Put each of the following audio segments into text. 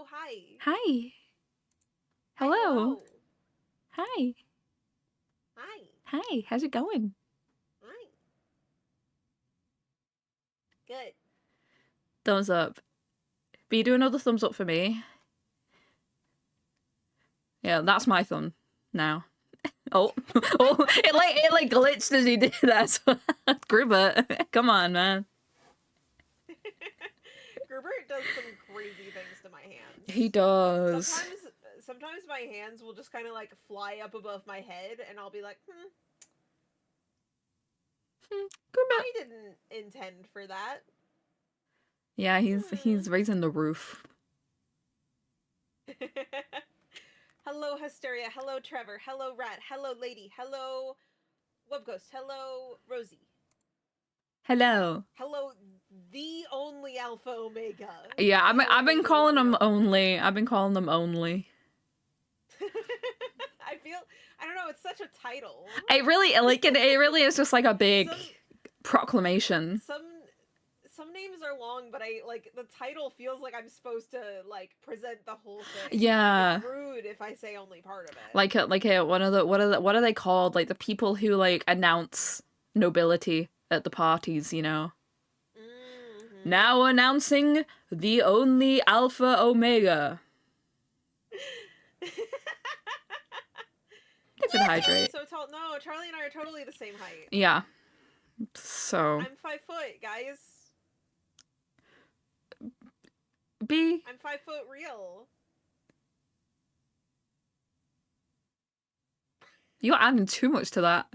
hello, hi. Hi. Hi, Hello. hello. Hi. Hi. Hi. How's it going? Hi. Good. Thumbs up. B, do another thumbs up for me. Yeah, that's my thumb now. Oh, oh! It glitched as he did that. Gruber, come on, man. Gerber does some crazy things to my hands. He does. Sometimes my hands will just kind of like fly up above my head, and I'll be like, Gruber. I didn't intend for that. Yeah, he's raising the roof. Hello, Hysteria. Hello, Trevor. Hello, Rat. Hello, Lady. Hello, Webghost. Hello, Rosie. Hello. Hello, the only Alpha Omega. Yeah, I've been calling them only. only. I've been calling them only. I don't know, it's such a title. It really is just like a big proclamation. Some names are long, but I like the title feels like I'm supposed to like present the whole thing. Yeah. It's rude if I say only part of it. Like what are they called? Like the people who like announce nobility at the parties, you know? Mm-hmm. Now announcing the only Alpha Omega. They could hydrate. So tall. No, Charlie and I are totally the same height. Yeah. So I'm 5 foot, guys. B. I'm 5 foot real. You're adding too much to that.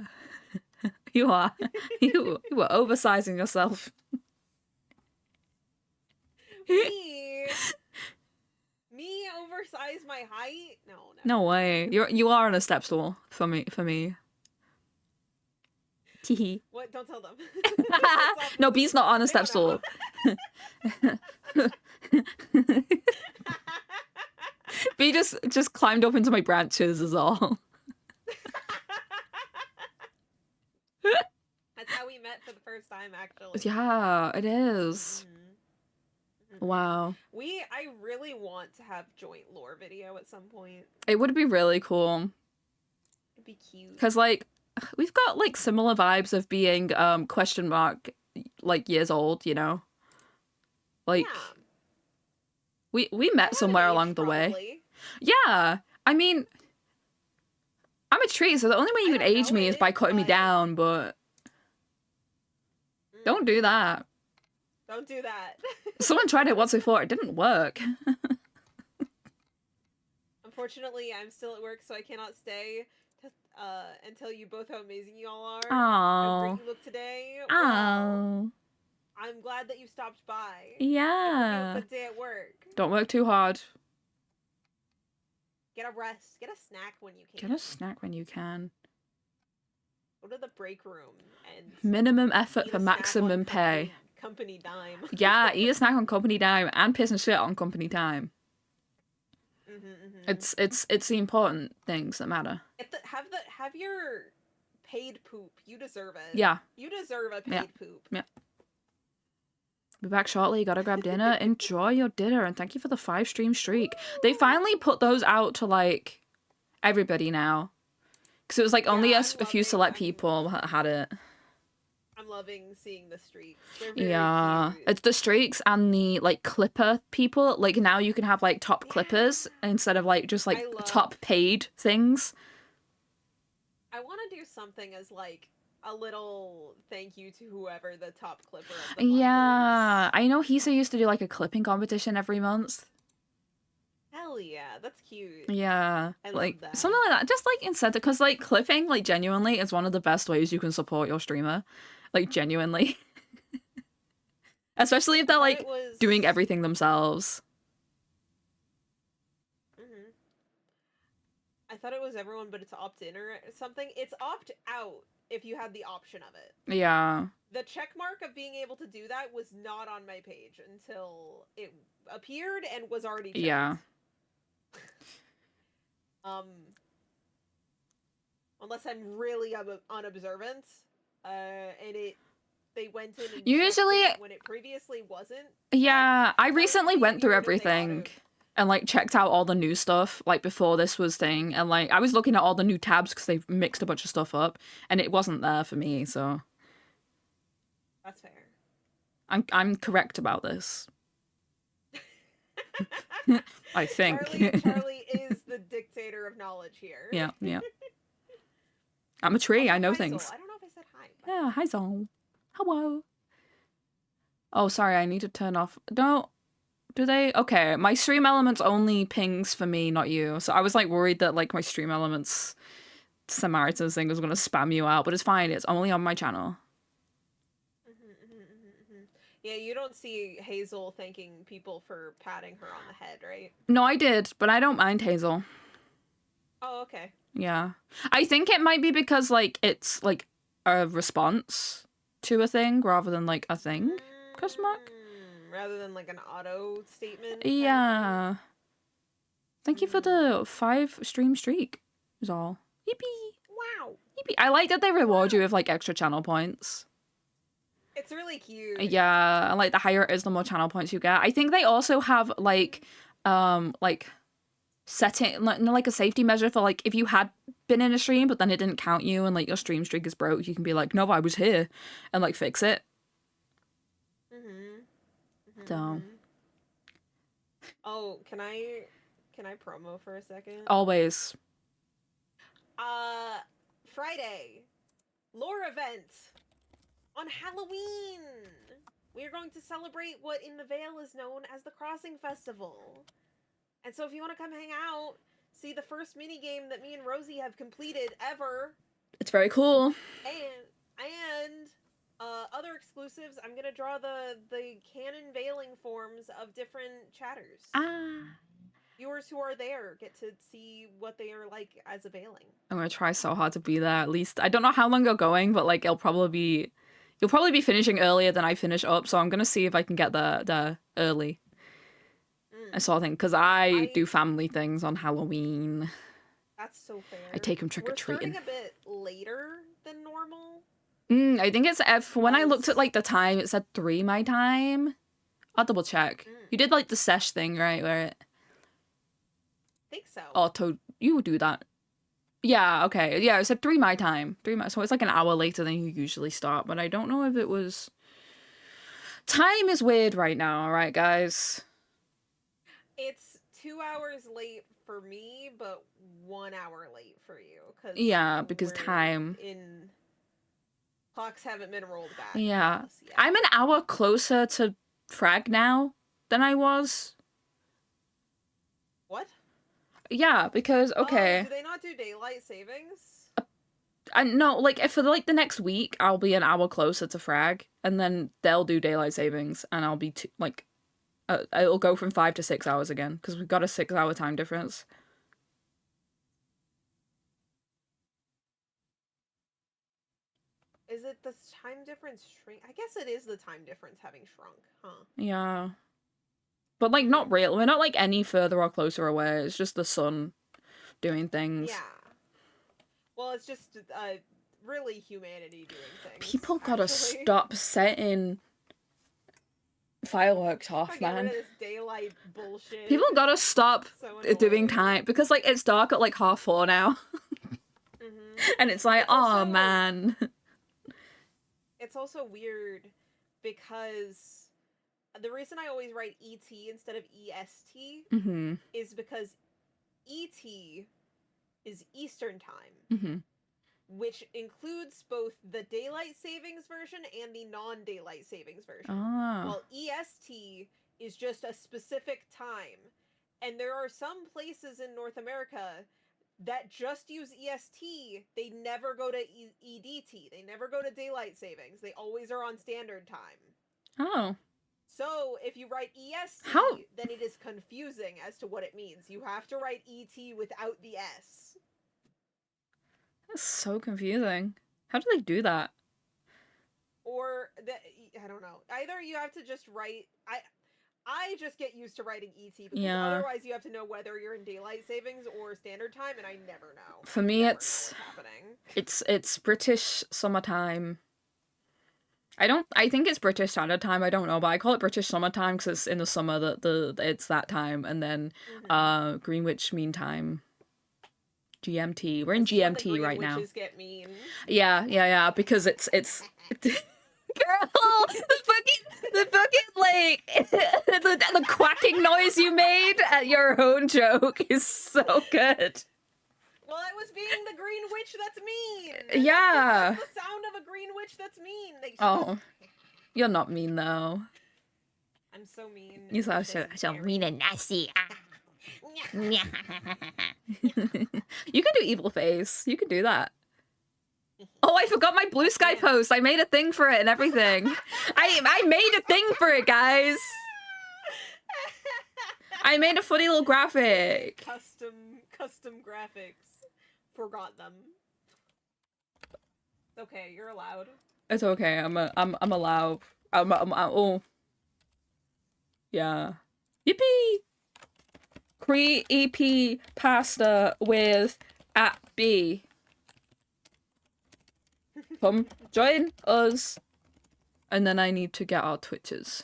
You are. You were oversizing yourself. Me oversize my height? No. No way. You are on a step stool for me. Teehee. What? Don't tell them. No, B's not on a step stool. B just climbed up into my branches is all. That's how we met for the first time, actually. Yeah, it is. Mm-hmm. Wow. I really want to have joint lore video at some point. It would be really cool. It'd be cute. Because, like, we've got, like, similar vibes of being, question mark, like, years old, you know? Like, yeah. we met somewhere along the way. Yeah. I mean, I'm a tree, so the only way you could age me is by cutting me down, but don't do that. Don't do that. Someone tried it once before. It didn't work. Unfortunately, I'm still at work, so I cannot stay and tell you both how amazing you all are. Aww. How great you look today. Aww. Well, I'm glad that you stopped by. Yeah. I hope you have a good day at work. Don't work too hard. Get a rest. Get a snack when you can. Get a snack when you can. Go to the break room and minimum effort for maximum pay. Company dime. Yeah, eat a snack on company dime and piss and shit on company time. Mm-hmm. It's the important things that matter. Have your paid poop. You deserve it. Yeah. You deserve a paid poop. Yeah. Be back shortly. You gotta grab dinner. Enjoy your dinner, and thank you for the 5-stream streak. Woo! They finally put those out to like everybody now, because it was like only a few select people had it. I'm loving seeing the streaks. They're very cute. It's the streaks and the like clipper people. Like now you can have like top clippers instead of like just like top paid things. I want to do something as like a little thank you to whoever the top clipper of the month is. I know Hisa used to do like a clipping competition every month. Hell yeah, that's cute. Yeah, I like love that. something like that. Just like incentive, because like clipping, like genuinely, is one of the best ways you can support your streamer. Like genuinely, especially if they're like doing everything themselves. I thought it was everyone, but it's opt-in or something. It's opt-out if you had the option of it. Yeah. The check mark of being able to do that was not on my page until it appeared and was already checked. Yeah. Unless I'm really unobservant, and they went in and usually checked it when it previously wasn't. Yeah, I recently went through everything. and like checked out all the new stuff like before this was thing, and like I was looking at all the new tabs because they've mixed a bunch of stuff up, and it wasn't there for me. So That's fair. I'm correct about this. I think. Charlie is the dictator of knowledge here. Yeah, yeah. I'm a tree. Also, I know hi, things. Zol. I don't know if I said hi. But... Yeah, hi Zol. Hello. Oh, sorry. I need to turn off. No. Do they? Okay, my stream elements only pings for me, not you. So I was like worried that like my stream elements Samaritans thing was gonna spam you out, but it's fine. It's only on my channel. Yeah, you don't see Hazel thanking people for patting her on the head, right? No, I did, but I don't mind Hazel. Oh, okay. Yeah. I think it might be because like it's like a response to a thing rather than like a thing. Question mark? Rather than like an auto statement. Yeah. Thank you for the 5 stream streak. Is all. Yippee. Wow. Yippee. I like that they reward you with like extra channel points. It's really cute. Yeah, and like the higher it is, the more channel points you get. I think they also have like setting like a safety measure for like if you had been in a stream but then it didn't count you and like your stream streak is broke, you can be like, no, I was here, and like fix it. So. Oh, can I promo for a second? Always. Friday, lore event on Halloween. We are going to celebrate what in the Vale is known as the Crossing Festival. And so if you want to come hang out, see the first mini game that me and Rosie have completed ever. It's very cool. And other exclusives, I'm gonna draw the canon veiling forms of different chatters. Viewers who are there get to see what they are like as a veiling. I'm gonna try so hard to be there. At least I don't know how long you're going, but like you'll probably be finishing earlier than I finish up. So I'm gonna see if I can get there early. I sort of think because I do family things on Halloween. That's so fair. I take them trick or treating. We're starting a bit later than normal. I think it's when I looked at like the time, it said 3 my time. I'll double check. You did like the sesh thing, right? Where it. I think so. Oh, you do that. Yeah. Okay. Yeah, it said 3 my time. 3 my. So it's like an hour later than you usually start. But I don't know if it was. Time is weird right now. All right, guys. It's 2 hours late for me, but 1 hour late for you. Yeah, because time. Clocks haven't been rolled back. Yeah. I'm an hour closer to frag now than I was. What? Yeah, because okay. Do they not do daylight savings? No, like for like the next week, I'll be an hour closer to frag, and then they'll do daylight savings, and I'll be it'll go from 5 to 6 hours again because we've got a 6-hour time difference. Is it the time difference shrink? I guess it is the time difference having shrunk, huh? Yeah. But, like, not real. We're not, like, any further or closer away. It's just the sun doing things. Yeah. Well, it's just really humanity doing things. People gotta stop setting fireworks off, man. This daylight bullshit. People gotta stop doing time. Because, like, it's dark at, like, 4:30 now. And it's like, oh, man. It's also weird because the reason I always write ET instead of EST is because ET is Eastern Time, which includes both the daylight savings version and the non-daylight savings version. While EST is just a specific time. And there are some places in North America that just use EST. They never go to EDT. They never go to daylight savings. They always are on standard time. Oh. So if you write EST, then it is confusing as to what it means. You have to write ET without the S. That's so confusing. How do they do that? Or, I don't know. Either you have to just write... I just get used to writing ET because otherwise you have to know whether you're in daylight savings or standard time, and I never know. For me, it's British summertime. I think it's British Standard Time. I don't know, but I call it British Summertime because it's in the summer that it's that time, and then Greenwich Mean Time. GMT. We're in GMT right now. Witches get mean. Yeah, because it's girl, the fucking like the quacking noise you made at your own joke is so good. Well, I was being the green witch that's mean. Yeah. That's the sound of a green witch that's mean. Oh, you're not mean though. I'm so mean. You're so mean and nasty. You can do evil face. You can do that. Oh, I forgot my Blue Sky post. I made a thing for it and everything. I made a thing for it, guys. I made a funny little graphic. Custom graphics. Forgot them. Okay, you're allowed. It's okay. I'm allowed. Oh. Yeah. Yippee! Creepy pasta with at B. Come join us. And then I need to get our Twitches.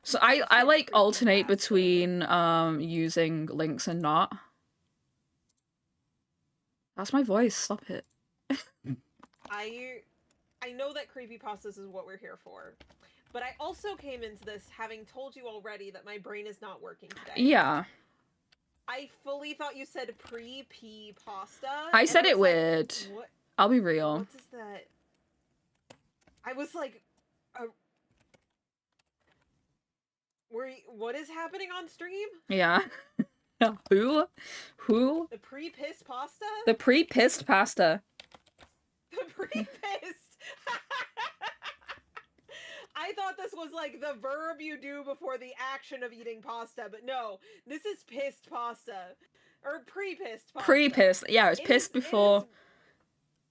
So I like alternate between using links and not. That's my voice. Stop it. I know that CreepyPasta's is what we're here for. But I also came into this having told you already that my brain is not working today. Yeah. I fully thought you said pre-pea pasta. I said it weird. What? I'll be real. What is that? I was like, what is happening on stream? Yeah. Who? The pre-pissed pasta? The pre-pissed pasta. The pre-pissed. I thought this was like the verb you do before the action of eating pasta, but no, this is pissed pasta. Or pre-pissed pasta. Pre-pissed. Yeah, it's pissed before.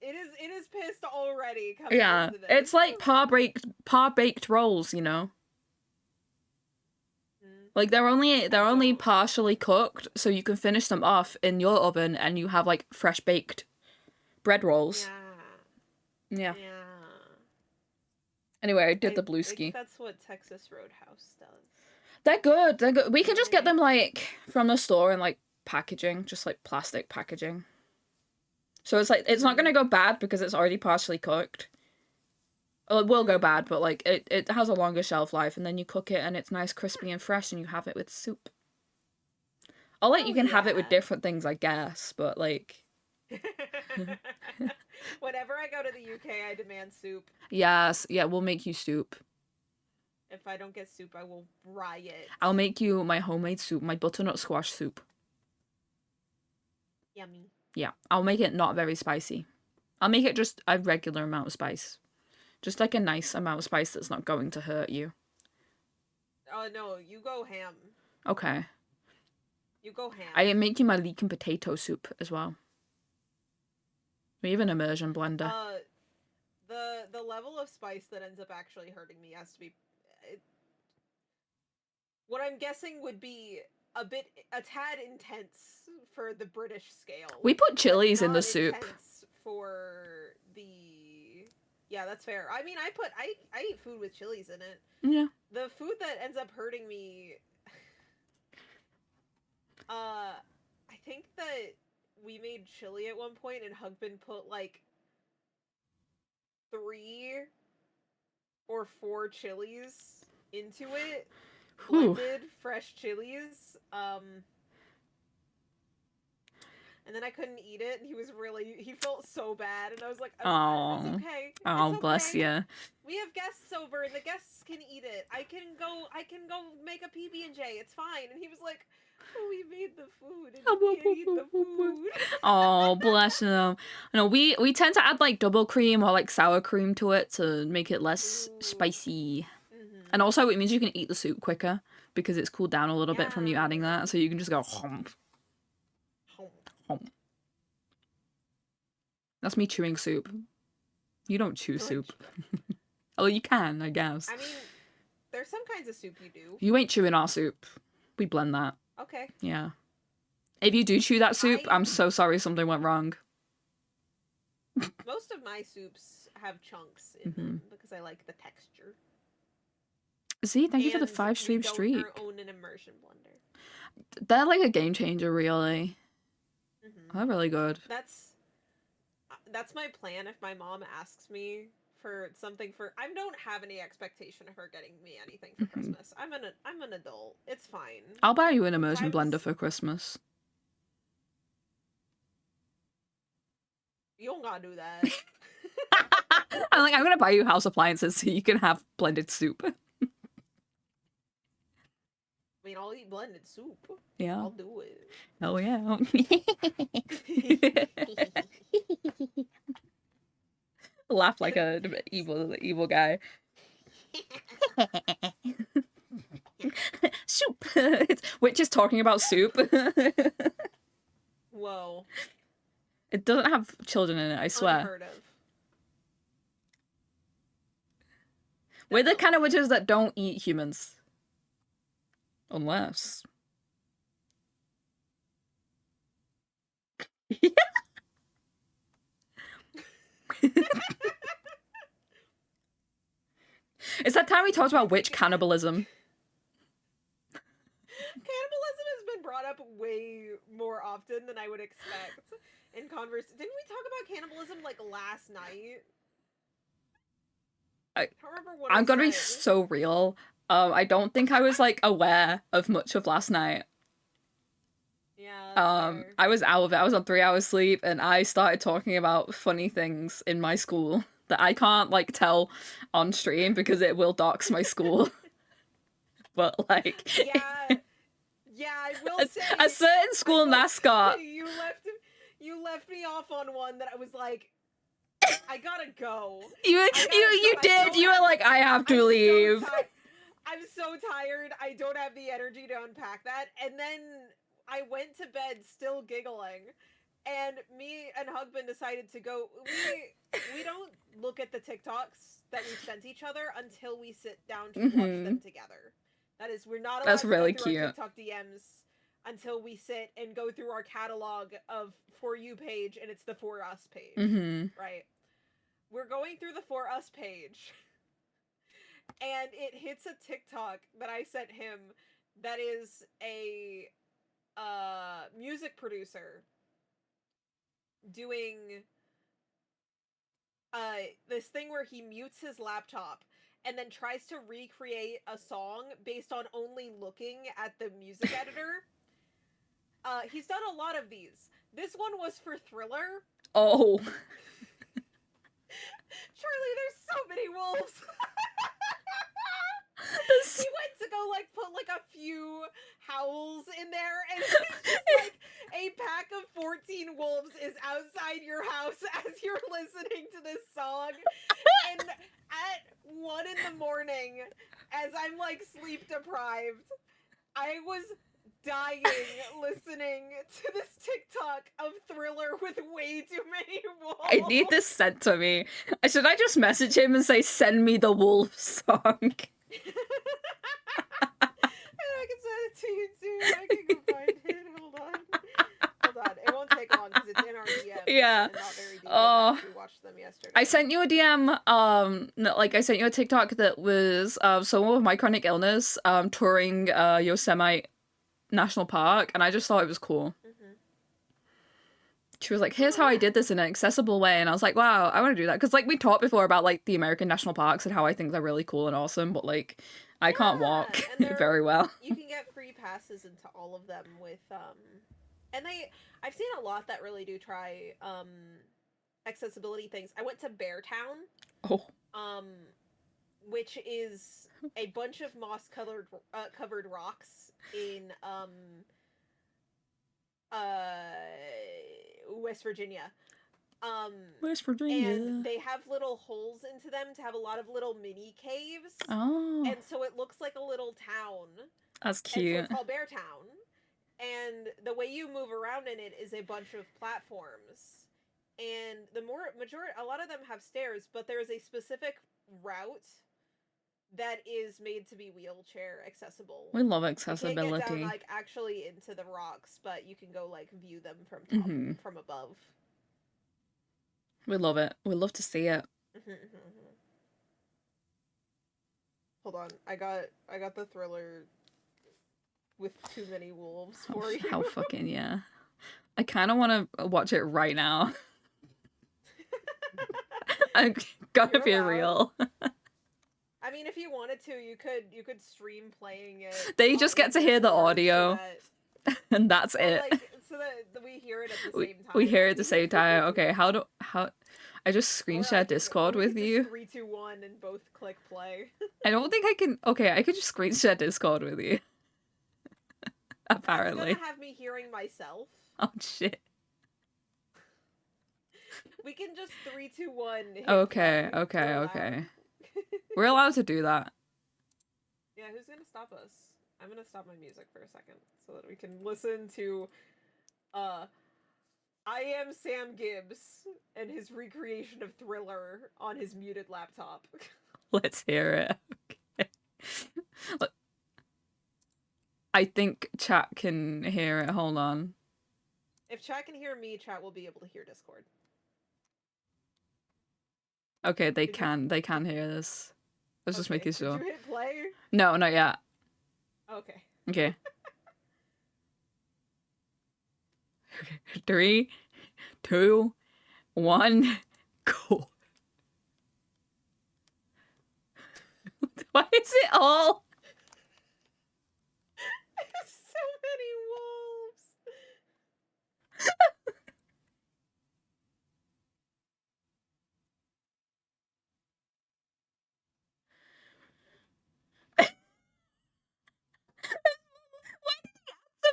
It is pissed already coming into this. It's like par-baked rolls, you know? Like they're only partially cooked, so you can finish them off in your oven and you have like fresh baked bread rolls. Yeah. Anyway, I did the blue ski. That's what Texas Roadhouse does. They're good. They're good. We can just get them like from the store in like packaging, just like plastic packaging. So it's like it's not gonna go bad because it's already partially cooked. Well, it will go bad, but like it has a longer shelf life, and then you cook it and it's nice, crispy, and fresh, and you have it with soup. Or like you can have it with different things, I guess, but like. Whenever I go to the UK, I demand soup. Yes, yeah, we'll make you soup. If I don't get soup, I will riot. I'll make you my homemade soup, my butternut squash soup. Yummy. Yeah, I'll make it not very spicy. I'll make it just a regular amount of spice. Just like a nice amount of spice that's not going to hurt you. Oh, no, you go ham. Okay. You go ham. I make you my leek and potato soup as well. We have an immersion blender. The level of spice that ends up actually hurting me has to be... what I'm guessing would be a tad intense for the British scale. We put chilies in the soup. For the... Yeah, that's fair. I mean, I eat food with chilies in it. Yeah. The food that ends up hurting me... I think that we made chili at one point and Hugbin put like 3 or 4 chilies into it. Blended fresh chilies. And then I couldn't eat it, and he felt so bad, and I was like, oh, it's okay. Oh, bless you. We have guests over, and the guests can eat it. I can go make a PB&J. It's fine. And he was like, oh, we made the food, and you can't eat the food. Oh, bless him. No, we tend to add like double cream or like sour cream to it to make it less spicy. And also it means you can eat the soup quicker because it's cooled down a little bit from you adding that, so you can just go hump. That's me chewing soup. You don't chew soup. Oh, you can, I guess. I mean, there's some kinds of soup you do. You ain't chewing our soup. We blend that. Okay. Yeah. If you do chew that soup, I'm so sorry something went wrong. Most of my soups have chunks in them because I like the texture. See, thank you for the And 5-stream streak. We don't own an immersion blender. They're like a game changer, really. They're really good. That's my plan. If my mom asks me for something for, I don't have any expectation of her getting me anything for Christmas. I'm an adult. It's fine. I'll buy you an immersion blender for Christmas. You don't gotta do that. I'm gonna buy you house appliances so you can have blended soup. I mean, I'll eat blended soup. Yeah. I'll do it. Oh, yeah. Laugh like a evil guy. Soup! Which is talking about soup. Whoa. It doesn't have children in it, I swear. Unheard of. We're the kind of witches that don't eat humans. Unless... It's that time we talked about witch cannibalism. Cannibalism has been brought up way more often than I would expect in converse. Didn't we talk about cannibalism like last night? I don't remember what I'm gonna be said. so real. I don't think I was like aware of much of last night. Yeah. I was out of it. I was on 3 hours sleep, and I started talking about funny things in my school that I can't like tell on stream because it will dox my school. But like, yeah, I will say a certain school mascot. You left me off on one that I was like, I gotta go. You did. You were like, I have to leave. I'm so tired. I don't have the energy to unpack that. And then I went to bed still giggling, and me and Hugbin decided to go. We don't look at the TikToks that we've sent each other until we sit down to watch them together. That is, we're not allowed to really go through cute. our TikTok DMs until we sit and go through our catalog of For You page, and it's the For Us page, right? We're going through the For Us page, and it hits a TikTok that I sent him that is a music producer doing this thing where he mutes his laptop and then tries to recreate a song based on only looking at the music editor. He's done a lot of these. This one was for Thriller. Oh. Charlie, there's so many wolves. He went to go like put like a few howls in there, and it's just like a pack of 14 wolves is outside your house as you're listening to this song. And at 1 a.m, as I'm like sleep deprived, I was dying listening to this TikTok of Thriller with way too many wolves. I need this sent to me. Should I just message him and say, send me the wolf song? I can send it to you too. I can go find it. Hold on. It won't take long because it's in our DMs. Yeah. And not very deep. We watched them yesterday. I sent you a DM. I sent you a TikTok that was someone with my chronic illness touring Yosemite National Park, and I just thought it was cool. She was like, here's how I did this in an accessible way, and I was like, wow, I want to do that. Because like we talked before about like the American national parks and how I think they're really cool and awesome, but like I can't walk very well. You can get free passes into all of them with and I've seen a lot that really do try accessibility things. I went to Beartown. Oh. Which is a bunch of moss covered rocks in West Virginia. West Virginia. And they have little holes into them to have a lot of little mini caves. Oh. And so it looks like a little town. That's cute. And so it's called Beartown. And the way you move around in it is a bunch of platforms. And a lot of them have stairs, but there is a specific route that is made to be wheelchair accessible. We love accessibility. You can't get down, like, actually into the rocks, but you can go, like, view them from top, from above. We love it. We love to see it. Hold on, I got the thriller with too many wolves for you. How fucking yeah. I kind of want to watch it right now. I'm gonna be real. I mean, if you wanted to, you could stream playing it. They just get to hear the audio, so and that's it. Like, so that we hear it at the same time. We hear it at the same time. Okay, how I just screen share Discord with you. 3, 2, 1, and both click play. I don't think I can. Okay, I could just screen share Discord with you. Apparently. That's gonna have me hearing myself. Oh shit. We can just 3, 2, 1. Okay. We're allowed to do that. Yeah, who's gonna stop us? I'm gonna stop my music for a second so that we can listen to I Am Sam Gibbs and his recreation of Thriller on his muted laptop. Let's hear it. Okay. Look, I think chat can hear it. Hold on. If chat can hear me, chat will be able to hear Discord. Okay, they can hear this. I was just making sure. Did you hit play? No, not yet. Okay. Okay. 3, 2, 1, go. Why is it all? So many wolves.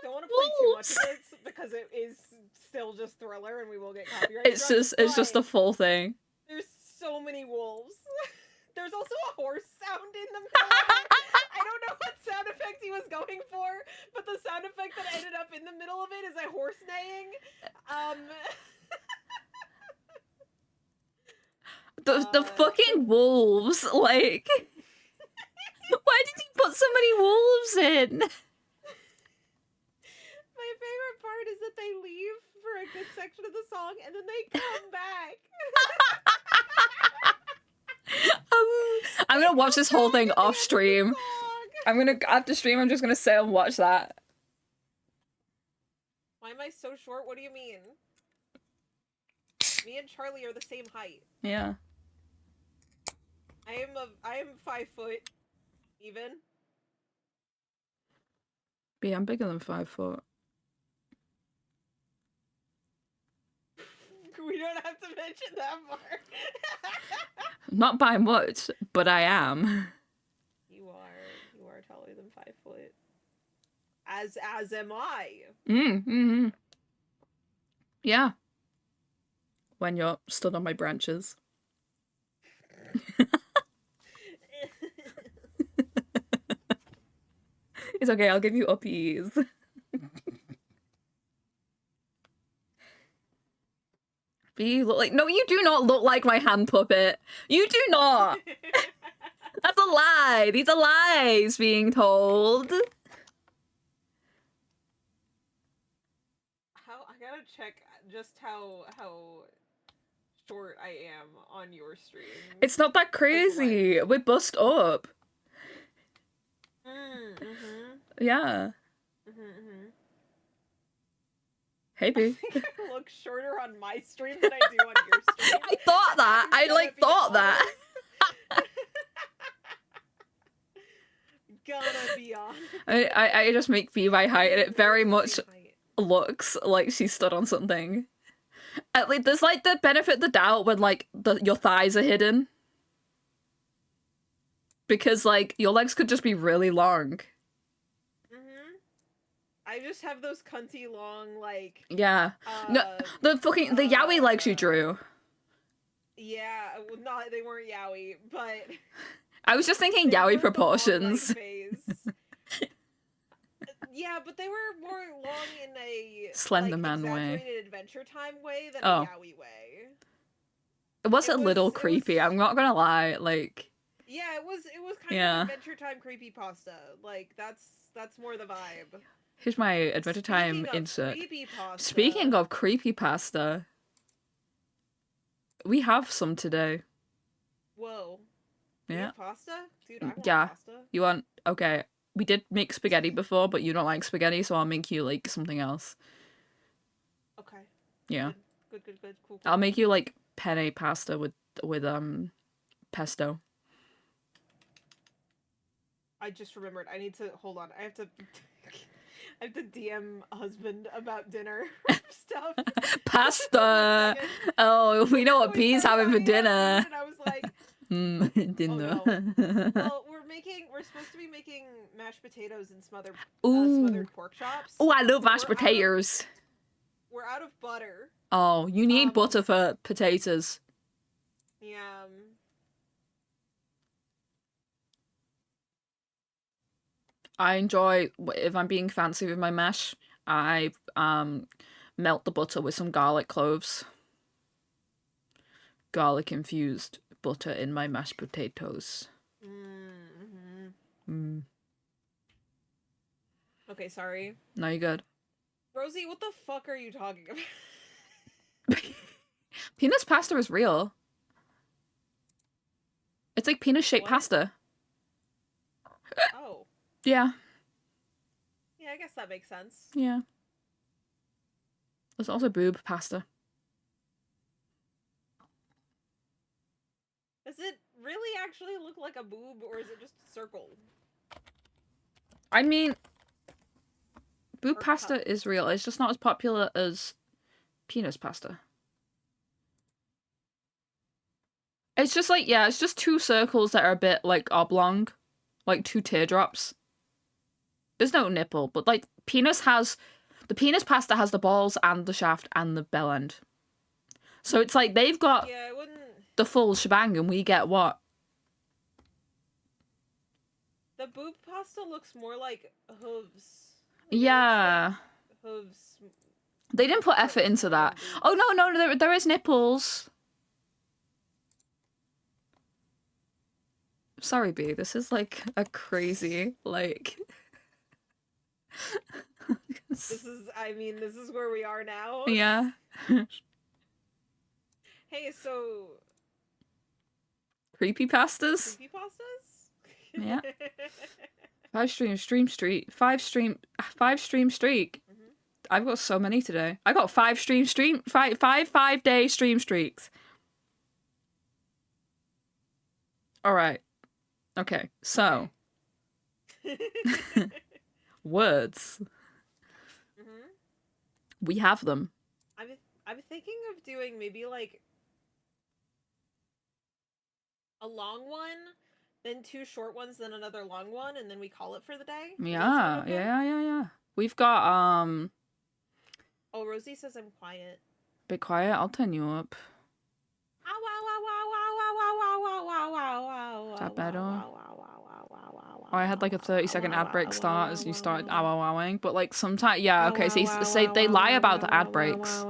Don't want to play too much of it because it is still just Thriller and we will get copyright. It's just a full thing. There's so many wolves. There's also a horse sound in the middle of it. I don't know what sound effect he was going for, but the sound effect that ended up in the middle of it is a horse neighing. The fucking wolves, like why did he put so many wolves in? My favorite part is that they leave for a good section of the song and then they come back. I'm gonna watch this whole thing off stream. After stream, I'm just gonna sit and watch that. Why am I so short? What do you mean? Me and Charlie are the same height. Yeah. I am 5 foot, even. B, I'm bigger than 5 foot. We don't have to mention that part. Not by much, but I am. You are taller than 5 foot. As am I. Mm-hmm. Yeah. When you're stood on my branches. It's okay, I'll give you uppies. You look like— no, you do not look like my hand puppet. You do not. That's a lie. These are lies being told. I gotta check just how short I am on your stream. It's not that crazy. We're bust up. Yeah. Hey, B. I look shorter on my stream than I do on your stream. I thought that. I thought that. Gonna be honest. I just make B my height, and it very much looks like she stood on something. At least there's like the benefit of the doubt when like your thighs are hidden, because like your legs could just be really long. I just have those cunty long, like... Yeah. No, the yaoi legs you drew. Yeah, well, they weren't yaoi, but... I was just thinking yaoi proportions. Yeah, but they were more long in a... Slender man way. Exaggerated Adventure Time way than a yaoi way. It was a little creepy, I'm not gonna lie, like... Yeah, it was kind of Adventure Time creepypasta. Like, that's more the vibe. Here's my Adventure Time insert. Speaking of creepypasta, we have some today. Whoa. Yeah. Pasta? Dude, I want Yeah. pasta. You want... Okay. We did make spaghetti before, but you don't like spaghetti, so I'll make you, like, something else. Okay. Yeah. Good. Cool. I'll make you, like, penne pasta with pesto. I just remembered. I need to... Hold on. I have to... I have to DM husband about dinner stuff. Pasta! Oh, we know what B's having for dinner. And I was like... dinner. Oh, no. Well, we're supposed to be making mashed potatoes and smothered pork chops. Oh, I love mashed potatoes. We're out of butter. Oh, you need butter for potatoes. Yeah. I enjoy, if I'm being fancy with my mash, I melt the butter with some garlic cloves. Garlic infused butter in my mashed potatoes. Okay, sorry. No, you're good. Rosie, what the fuck are you talking about? Penis pasta is real. It's like penis-shaped pasta. Oh. Yeah. Yeah, I guess that makes sense. Yeah. There's also boob pasta. Does it really actually look like a boob, or is it just a circle? I mean, boob pasta is real. It's just not as popular as penis pasta. It's just like, yeah, it's just two circles that are a bit like oblong. Like two teardrops. There's no nipple, but like the penis pasta has the balls and the shaft and the bell end. So it's like they've got the full shebang and we get what? The boob pasta looks more like hooves. Yeah. Like hooves. They didn't put effort into that. Oh, no, there is nipples. Sorry, B. This is like a crazy, like... this is where we are now. Yeah. Hey, so... CreepyPasta's? Yeah. 5 stream streak. 5 stream streak. I've got so many today. I got 5-day stream streaks. Alright. Okay, so. Words. We have them. I'm thinking of doing maybe like a long one, then 2 short ones, then another long one, and then we call it for the day. Yeah, okay? Yeah. We've got Oh, Rosie says I'm quiet. Be quiet, I'll turn you up. Is that better? Oh, I had like a 30-second ad break start as you started ow-ow-owing, but like sometimes, yeah, okay, so they lie about the ad breaks.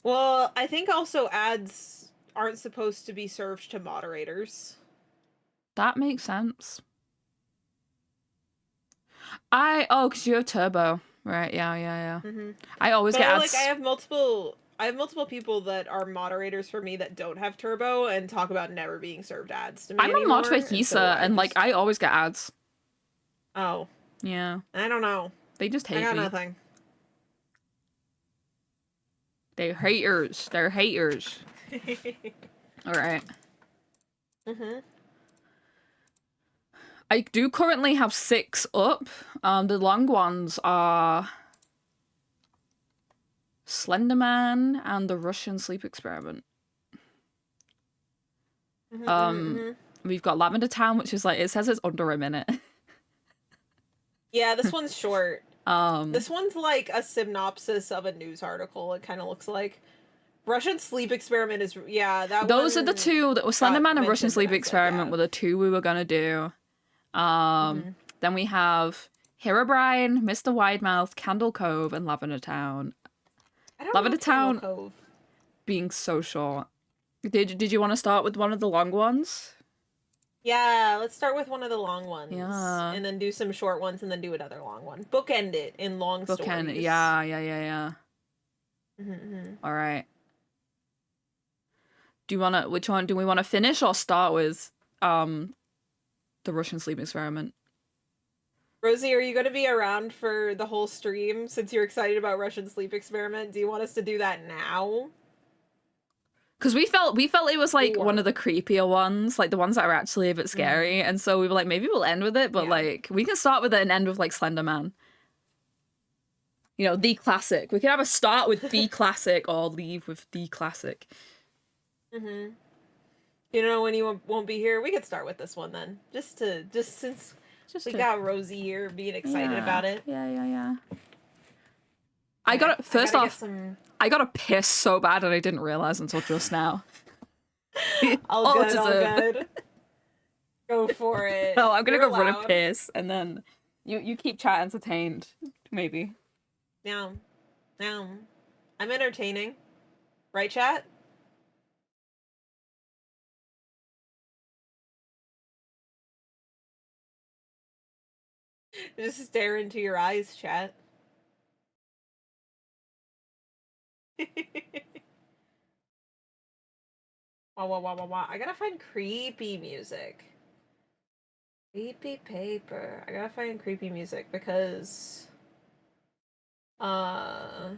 Well, I think also ads aren't supposed to be served to moderators. That makes sense. Because you have turbo. Right, yeah. I always get ads. Like, I have multiple people that are moderators for me that don't have turbo and talk about never being served ads to me anymore. I'm a mod for Hisa, and like, I always get ads. Oh. Yeah. I don't know. They just hate me. I got nothing. They're haters. Alright. I do currently have 6 up. The long ones are Slenderman and the Russian Sleep Experiment. We've got Lavender Town, which is like, it says it's under a minute. Yeah, this one's short. This one's like a synopsis of a news article, it kind of looks like. Russian Sleep Experiment is, those are the two, Slenderman and Russian Sleep Experiment were the 2 we were gonna do. Then we have Herobrine, Mr. Widemouth, Candle Cove, and Lavender Town. Lavender Town Cove being so short. Did you want to start with one of the long ones? Yeah, let's start with one of the long ones. Yeah. And then do some short ones and then do another long one. Bookend it in long stories. Yeah. All right. Do you wanna? Which one do we want to finish or start with? The Russian sleep experiment. Rosie, are you going to be around for the whole stream since you're excited about Russian sleep experiment? Do you want us to do that now? Because we felt it was like one of the creepier ones, like the ones that are actually a bit scary, and so we were like, maybe we'll end with it, but like we can start with it and end with like Slender Man. You know, the classic. We could have a start with the classic or leave with the classic. You know, when you won't be here, we could start with this one then. Just since we got Rosie here being excited about it. Yeah. I got it first off. I got a piss so bad and I didn't realize until just now. all good. Go for it. No, I'm gonna go run a piss and then you keep chat entertained, maybe. No. I'm entertaining. Right, chat? Just stare into your eyes, chat. Wow. I gotta find creepy music. Creepy paper. I gotta find creepy music because uh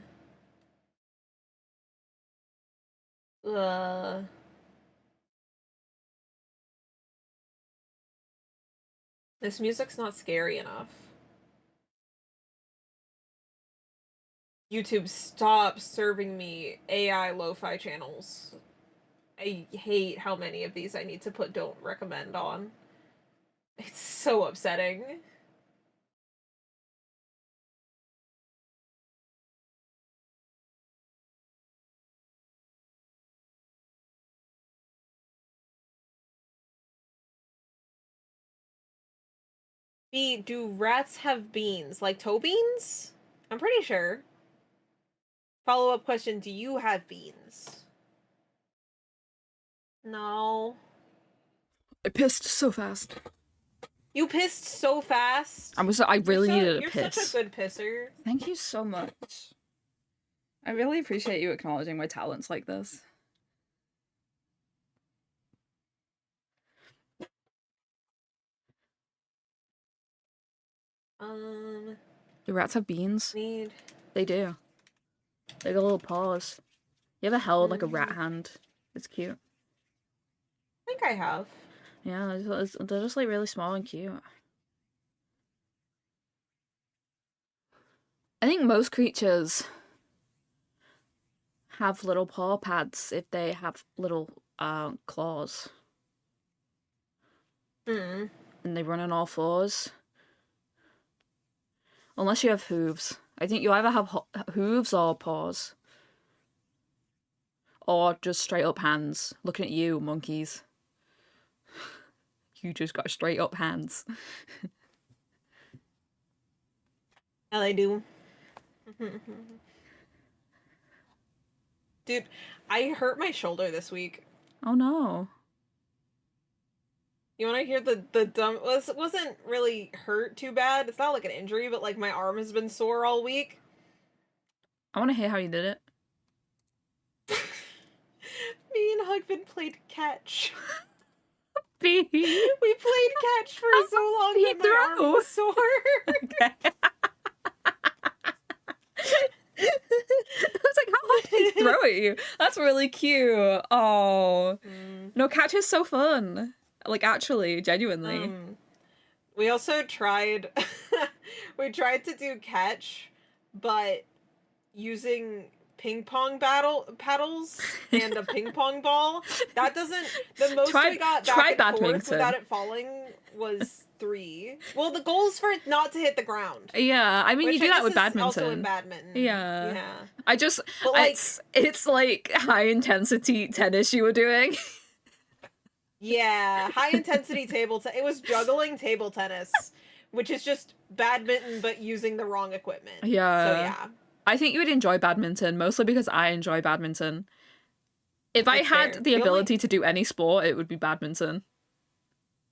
this music's not scary enough. YouTube, stop serving me AI lo-fi channels. I hate how many of these I need to put don't recommend on. It's so upsetting. Do rats have beans? Like toe beans? I'm pretty sure. Follow-up question, do you have beans? No. I pissed so fast. You pissed so fast? I really needed a piss. You're such a good pisser. Thank you so much. I really appreciate you acknowledging my talents like this. Do rats have beans? They do. They got little paws. You ever held like a rat hand? It's cute. I think I have. Yeah, they're just like really small and cute. I think most creatures have little paw pads if they have little claws. And they run on all fours. Unless you have hooves. I think you either have hooves or paws. Or just straight up hands. Looking at you, monkeys. You just got straight up hands. Yeah, they do. Dude, I hurt my shoulder this week. Oh no. You want to hear the dumb... Well, it wasn't really hurt too bad. It's not like an injury, but like my arm has been sore all week. I want to hear how you did it. Me and Hugman played catch. We played catch for so long that my arm was sore. Okay. I was like, how hard did he throw at you? That's really cute. Oh. No, catch is so fun. Like, actually, genuinely. We also tried... we tried to do catch, but using ping pong paddles and a ping pong ball. That doesn't... The most we got back and forth without it falling was 3. Well, the goal's for it not to hit the ground. Yeah, I mean, you do that with badminton. Also in badminton. Yeah. I just... But like, it's like high-intensity tennis you were doing. Yeah, high-intensity table tennis. It was juggling table tennis, which is just badminton but using the wrong equipment. Yeah. So, yeah. I think you would enjoy badminton, mostly because I enjoy badminton. If I had the ability to do any sport, it would be badminton.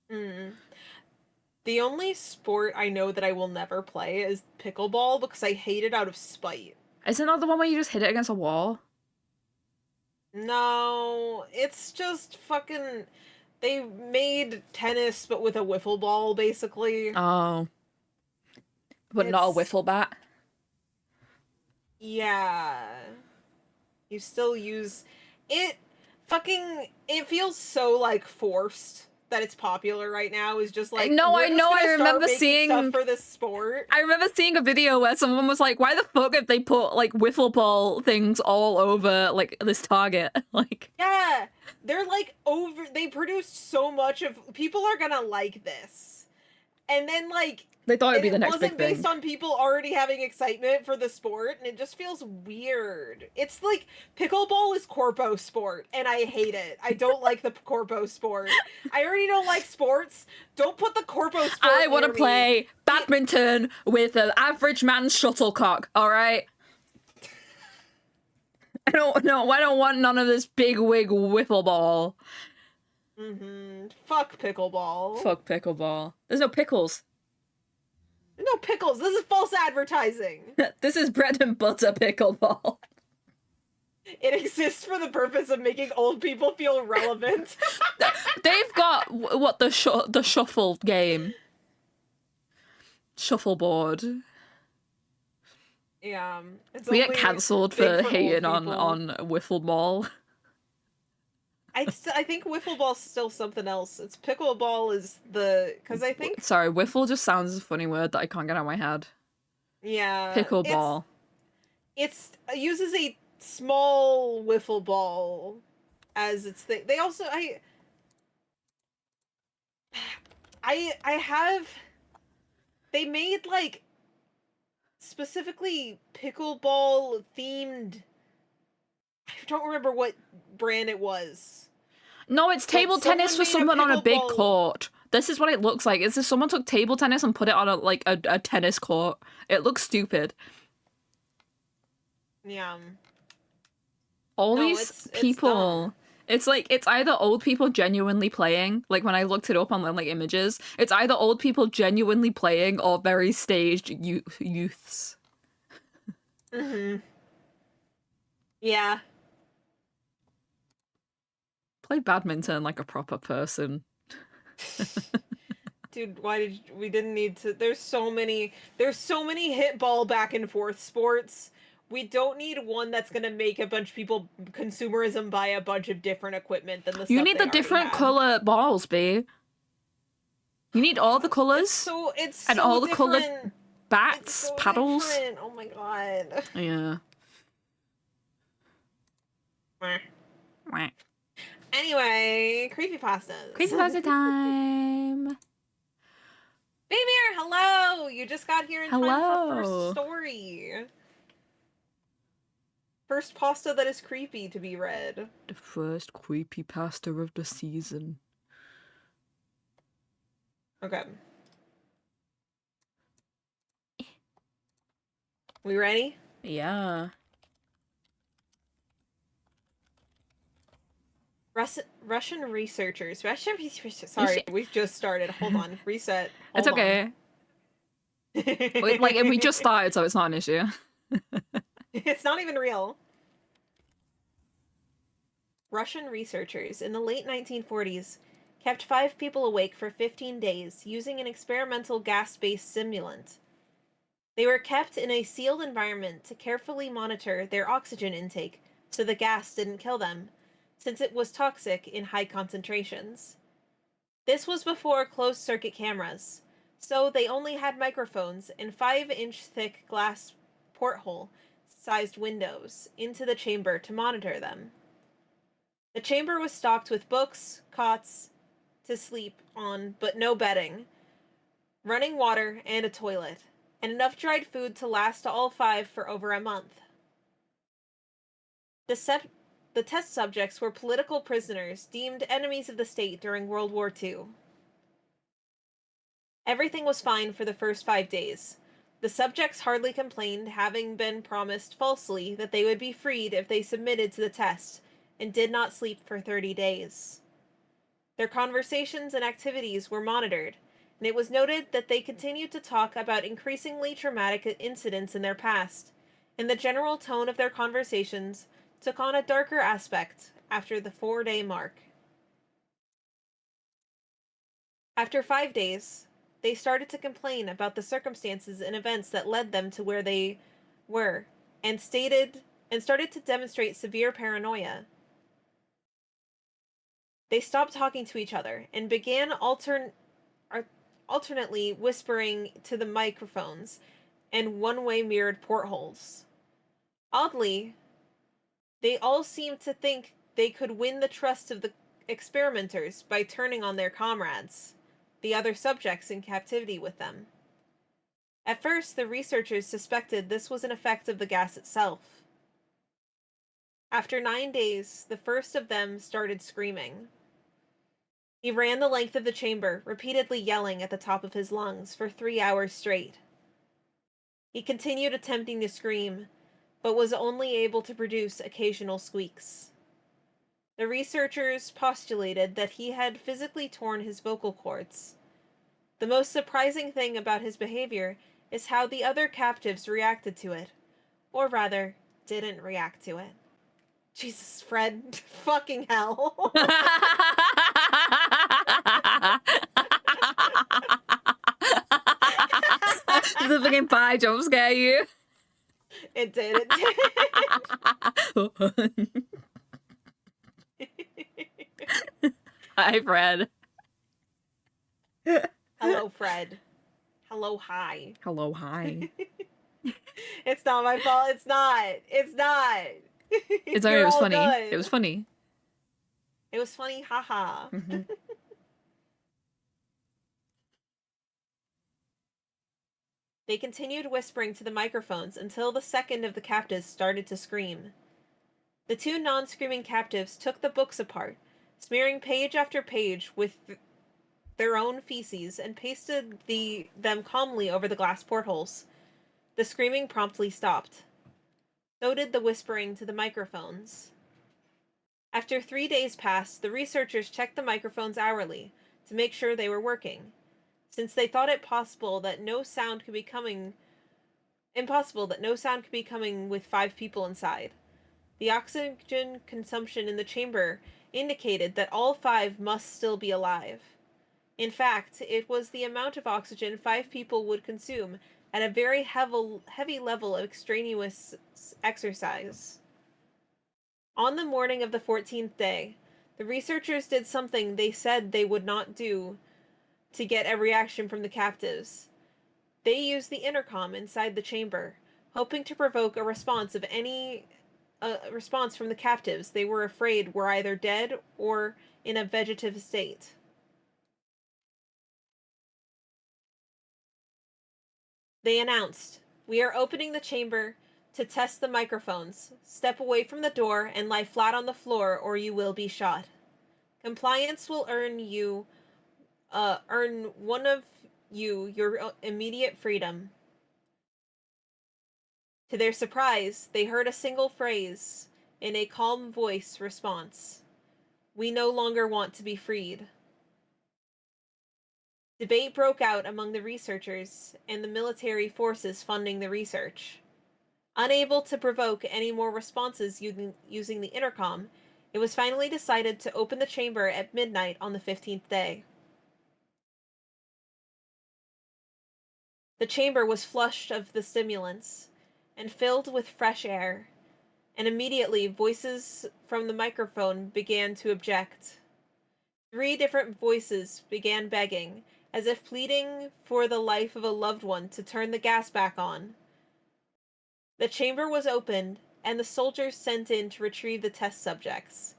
The only sport I know that I will never play is pickleball because I hate it out of spite. Isn't that the one where you just hit it against a wall? No, it's just fucking. They made tennis, but with a wiffle ball, basically. Oh. But not a It's wiffle bat? yeah. You still use it. Fucking. It feels so like forced that it's popular right now. Is just like No, I we're just know, I gonna start remember making stuff seeing... for this sport. I remember seeing a video where someone was like, why the fuck have they put, like, wiffle ball things all over, like, this target? Like... Yeah, they're like over. They produced so much of. People are gonna like this, and then like They thought it'd and be the it next big wasn't based thing. on people already having excitement for the sport, and it just feels weird. It's like pickleball is corpo sport, and I hate it. I don't like the corpo sport. I already don't like sports. Don't put the corpo sport I want to near me. play badminton with an average man's shuttlecock, alright? I don't want none of this big wig wiffle ball. Fuck pickleball. Fuck pickleball. There's no pickles. No pickles. This is false advertising. This is bread and butter pickleball. It exists for the purpose of making old people feel relevant. They've got what the shuffle game. Shuffleboard. Yeah, it's We get only cancelled big for for hating old on people. wiffle ball. I think wiffle ball's still something else. It's pickleball is the because I think Sorry, wiffle just sounds a funny word that I can't get out of my head. yeah Pickleball. it's it uses a small wiffle ball as its thing. They also I have they made like specifically pickleball themed. I don't remember what brand it was. No, it's table tennis for Someone someone made on a big pickleball. court. This is what it looks like. It's if someone took table tennis and put it on a tennis court. It looks stupid. Yeah. All No, these it's dumb. people, it's like it's either old people genuinely playing, like when I looked it up on like images, it's either old people genuinely playing or very staged youths. Yeah. Play badminton like a proper person. Dude, why did we didn't need to there's so many hit ball back and forth sports. We don't need one that's gonna make a bunch of people consumerism buy a bunch of different equipment than the You stuff need they the already different have. color balls, B. You need all the colors It's and so all the colored different. It's bats, so paddles. different. Oh my god. Yeah. Anyway, creepypastas. CreepyPasta time. Babyr, hello! You just got here in time for first Hello. story. First pasta that is creepy to be read. The first creepypasta of the season. Okay. We ready? Yeah. Russian researchers. Sorry, we just started. Hold on. Reset. It's Hold okay. on. Like, we just started, so it's not an issue. It's not even real. Russian researchers in the late 1940s kept 5 people awake for 15 days using an experimental gas-based stimulant. They were kept in a sealed environment to carefully monitor their oxygen intake so the gas didn't kill them, since it was toxic in high concentrations. This was before closed-circuit cameras, so they only had microphones and 5-inch thick glass porthole-sized windows into the chamber to monitor them. The chamber was stocked with books, cots to sleep on, but no bedding, running water, and a toilet, and enough dried food to last all 5 for over a month. The test subjects were political prisoners deemed enemies of the state during World War II. Everything was fine for the first 5 days. The subjects hardly complained, having been promised falsely that they would be freed if they submitted to the test, and did not sleep for 30 days. Their conversations and activities were monitored, and it was noted that they continued to talk about increasingly traumatic incidents in their past, and the general tone of their conversations took on a darker aspect after the 4-day mark. After 5 days, they started to complain about the circumstances and events that led them to where they were, and started to demonstrate severe paranoia. They stopped talking to each other and began alternately whispering to the microphones and one-way mirrored portholes. Oddly, they all seemed to think they could win the trust of the experimenters by turning on their comrades, the other subjects in captivity with them. At first, the researchers suspected this was an effect of the gas itself. After 9 days, the first of them started screaming. He ran the length of the chamber, repeatedly yelling at the top of his lungs for 3 hours straight. He continued attempting to scream, but was only able to produce occasional squeaks. The researchers postulated that he had physically torn his vocal cords. The most surprising thing about his behavior is how the other captives reacted to it. Or rather, didn't react to it. Jesus, Fred. Fucking hell. Did the fucking pie jump scare you? It did. Hi, Fred. Hello, Fred. Hello, hi. Hello, hi. It's not my fault. It's not. It's not. It's alright, it was funny. Good. It was funny. It was funny, haha. Mm-hmm. They continued whispering to the microphones until the second of the captives started to scream. The 2 non-screaming captives took the books apart, smearing page after page with their own feces, and pasted them calmly over the glass portholes. The screaming promptly stopped. So did the whispering to the microphones. After 3 days passed, the researchers checked the microphones hourly to make sure they were working, since they thought it impossible that no sound could be coming with 5 people inside. The oxygen consumption in the chamber indicated that all 5 must still be alive. In fact, it was the amount of oxygen 5 people would consume at a very heavy level of extraneous exercise. On the morning of the 14th day, the researchers did something they said they would not do to get a reaction from the captives. They used the intercom inside the chamber, hoping to provoke a response from the captives they were afraid were either dead or in a vegetative state. They announced, "We are opening the chamber to test the microphones. Step away from the door and lie flat on the floor or you will be shot. Compliance will earn one of you your immediate freedom." To their surprise, they heard a single phrase in a calm voice response. "We no longer want to be freed." Debate broke out among the researchers and the military forces funding the research. Unable to provoke any more responses using the intercom, it was finally decided to open the chamber at midnight on the 15th day. The chamber was flushed of the stimulants and filled with fresh air, and immediately voices from the microphone began to object. 3 different voices began begging, as if pleading for the life of a loved one, to turn the gas back on. The chamber was opened, and the soldiers sent in to retrieve the test subjects.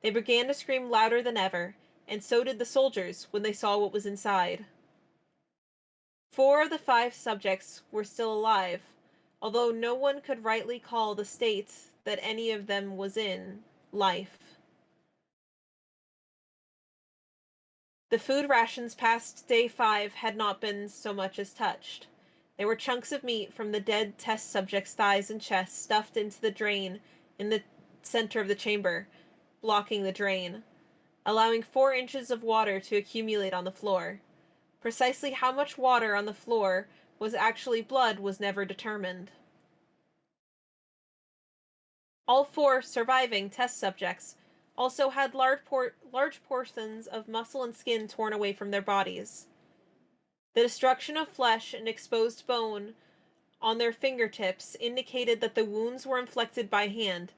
They began to scream louder than ever, and so did the soldiers when they saw what was inside. 4 of the 5 subjects were still alive, although no one could rightly call the state that any of them was in life. The food rations past day 5 had not been so much as touched. There were chunks of meat from the dead test subjects' thighs and chests stuffed into the drain in the center of the chamber, blocking the drain, allowing 4 inches of water to accumulate on the floor. Precisely how much water on the floor was actually blood was never determined. All 4 surviving test subjects also had large portions of muscle and skin torn away from their bodies. The destruction of flesh and exposed bone on their fingertips indicated that the wounds were inflicted by hand,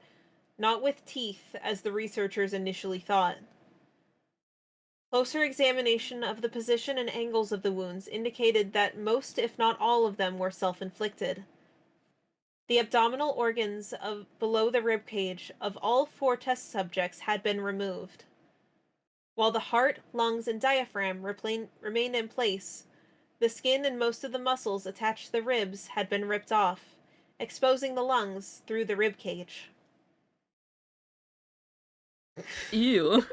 not with teeth as the researchers initially thought. Closer examination of the position and angles of the wounds indicated that most, if not all of them, were self-inflicted. The abdominal organs below the rib cage of all 4 test subjects had been removed. While the heart, lungs, and diaphragm remained in place, the skin and most of the muscles attached to the ribs had been ripped off, exposing the lungs through the rib cage. Ew.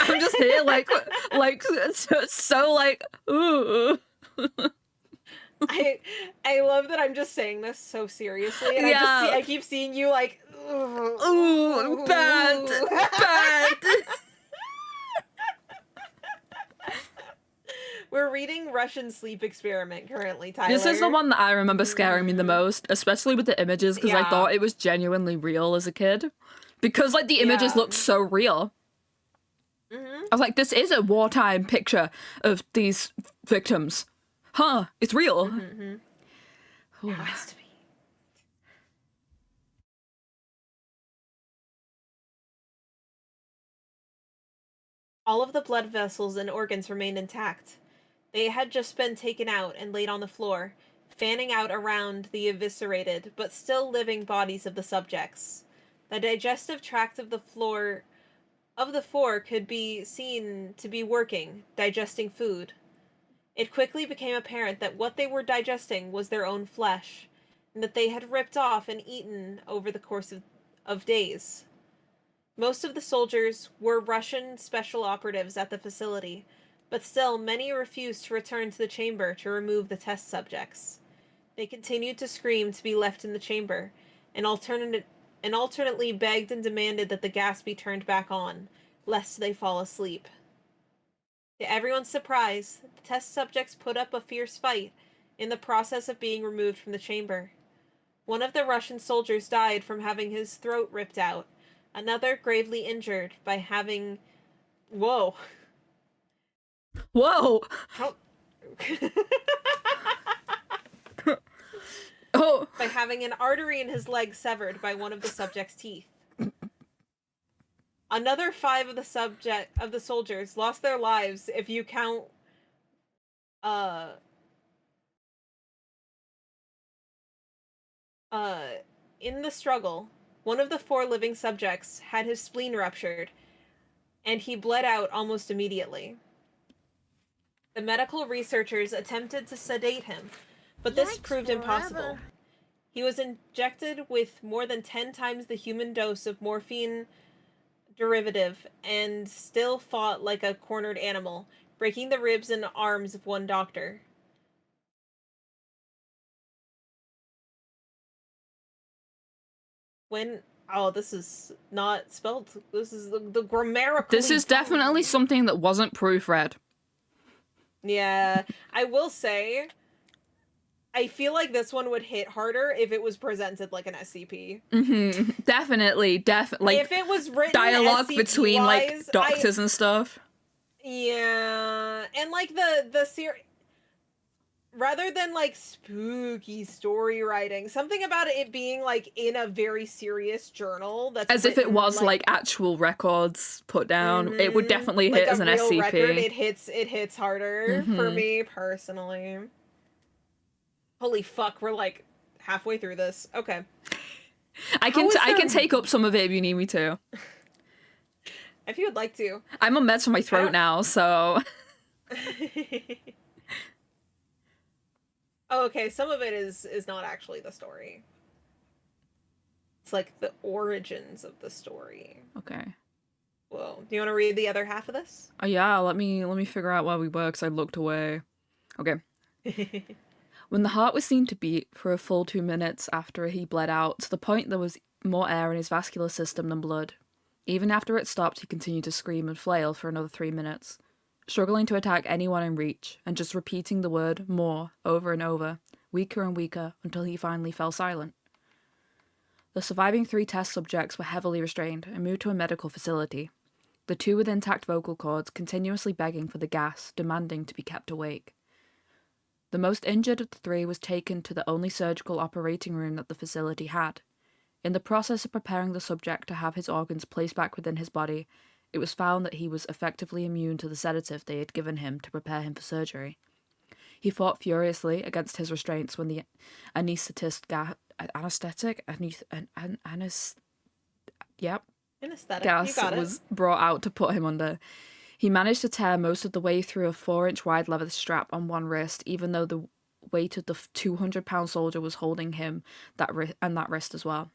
I'm just here like so like, ooh. I love that I'm just saying this so seriously, and yeah. I keep seeing you like, ooh, bad. We're reading Russian Sleep Experiment currently, Tyler. This is the one that I remember scaring me the most, especially with the images, because I thought it was genuinely real as a kid. Because, like, the images looked so real. I was like, this is a wartime picture of these victims. Huh, it's real. It has to be. All of the blood vessels and organs remained intact. They had just been taken out and laid on the floor, fanning out around the eviscerated, but still living bodies of the subjects. The digestive tract of the 4 could be seen to be working, digesting food. It quickly became apparent that what they were digesting was their own flesh, and that they had ripped off and eaten over the course of days. Most of the soldiers were Russian special operatives at the facility, but still many refused to return to the chamber to remove the test subjects. They continued to scream to be left in the chamber, and alternately begged and demanded that the gas be turned back on, lest they fall asleep. To everyone's surprise, the test subjects put up a fierce fight in the process of being removed from the chamber. One of the Russian soldiers died from having his throat ripped out, another gravely injured by having... Whoa. Whoa! Oh! By having an artery in his leg severed by one of the subject's teeth. Another 5 of the soldiers lost their lives if you count in the struggle. One of the 4 living subjects had his spleen ruptured, and he bled out almost immediately. The medical researchers attempted to sedate him, but this proved impossible. He was injected with more than 10 times the human dose of morphine derivative and still fought like a cornered animal, breaking the ribs and arms of one doctor. This is not spelled. This is the grammatical. This is definitely something that wasn't proofread. Yeah, I will say, I feel like this one would hit harder if it was presented like an SCP. Definitely. Like, if it was written dialogue SCP between like doctors and stuff. Yeah, and like the series, rather than like spooky story writing, something about it being like in a very serious journal that's as if it was like actual records put down. It would definitely hit as an SCP. Record, it hits harder for me personally. Holy fuck, we're like halfway through this. Okay. I can take up some of it if you need me to. If you would like to. I'm on meds for my throat now, so. Oh, okay, some of it is not actually the story. It's like the origins of the story. Okay. Well, do you want to read the other half of this? Oh yeah, let me figure out where we were because I looked away. Okay. When the heart was seen to beat for a full 2 minutes after he bled out, to the point there was more air in his vascular system than blood. Even after it stopped, he continued to scream and flail for another 3 minutes, struggling to attack anyone in reach, and just repeating the word more over and over, weaker and weaker, until he finally fell silent. The surviving 3 test subjects were heavily restrained and moved to a medical facility. The 2 with intact vocal cords continuously begging for the gas, demanding to be kept awake. The most injured of the 3 was taken to the only surgical operating room that the facility had. In the process of preparing the subject to have his organs placed back within his body, it was found that he was effectively immune to the sedative they had given him to prepare him for surgery. He fought furiously against his restraints when the anaesthetist gas was brought out to put him under. He managed to tear most of the way through a 4-inch wide leather strap on one wrist, even though the weight of the 200-pound soldier was holding him that wrist as well.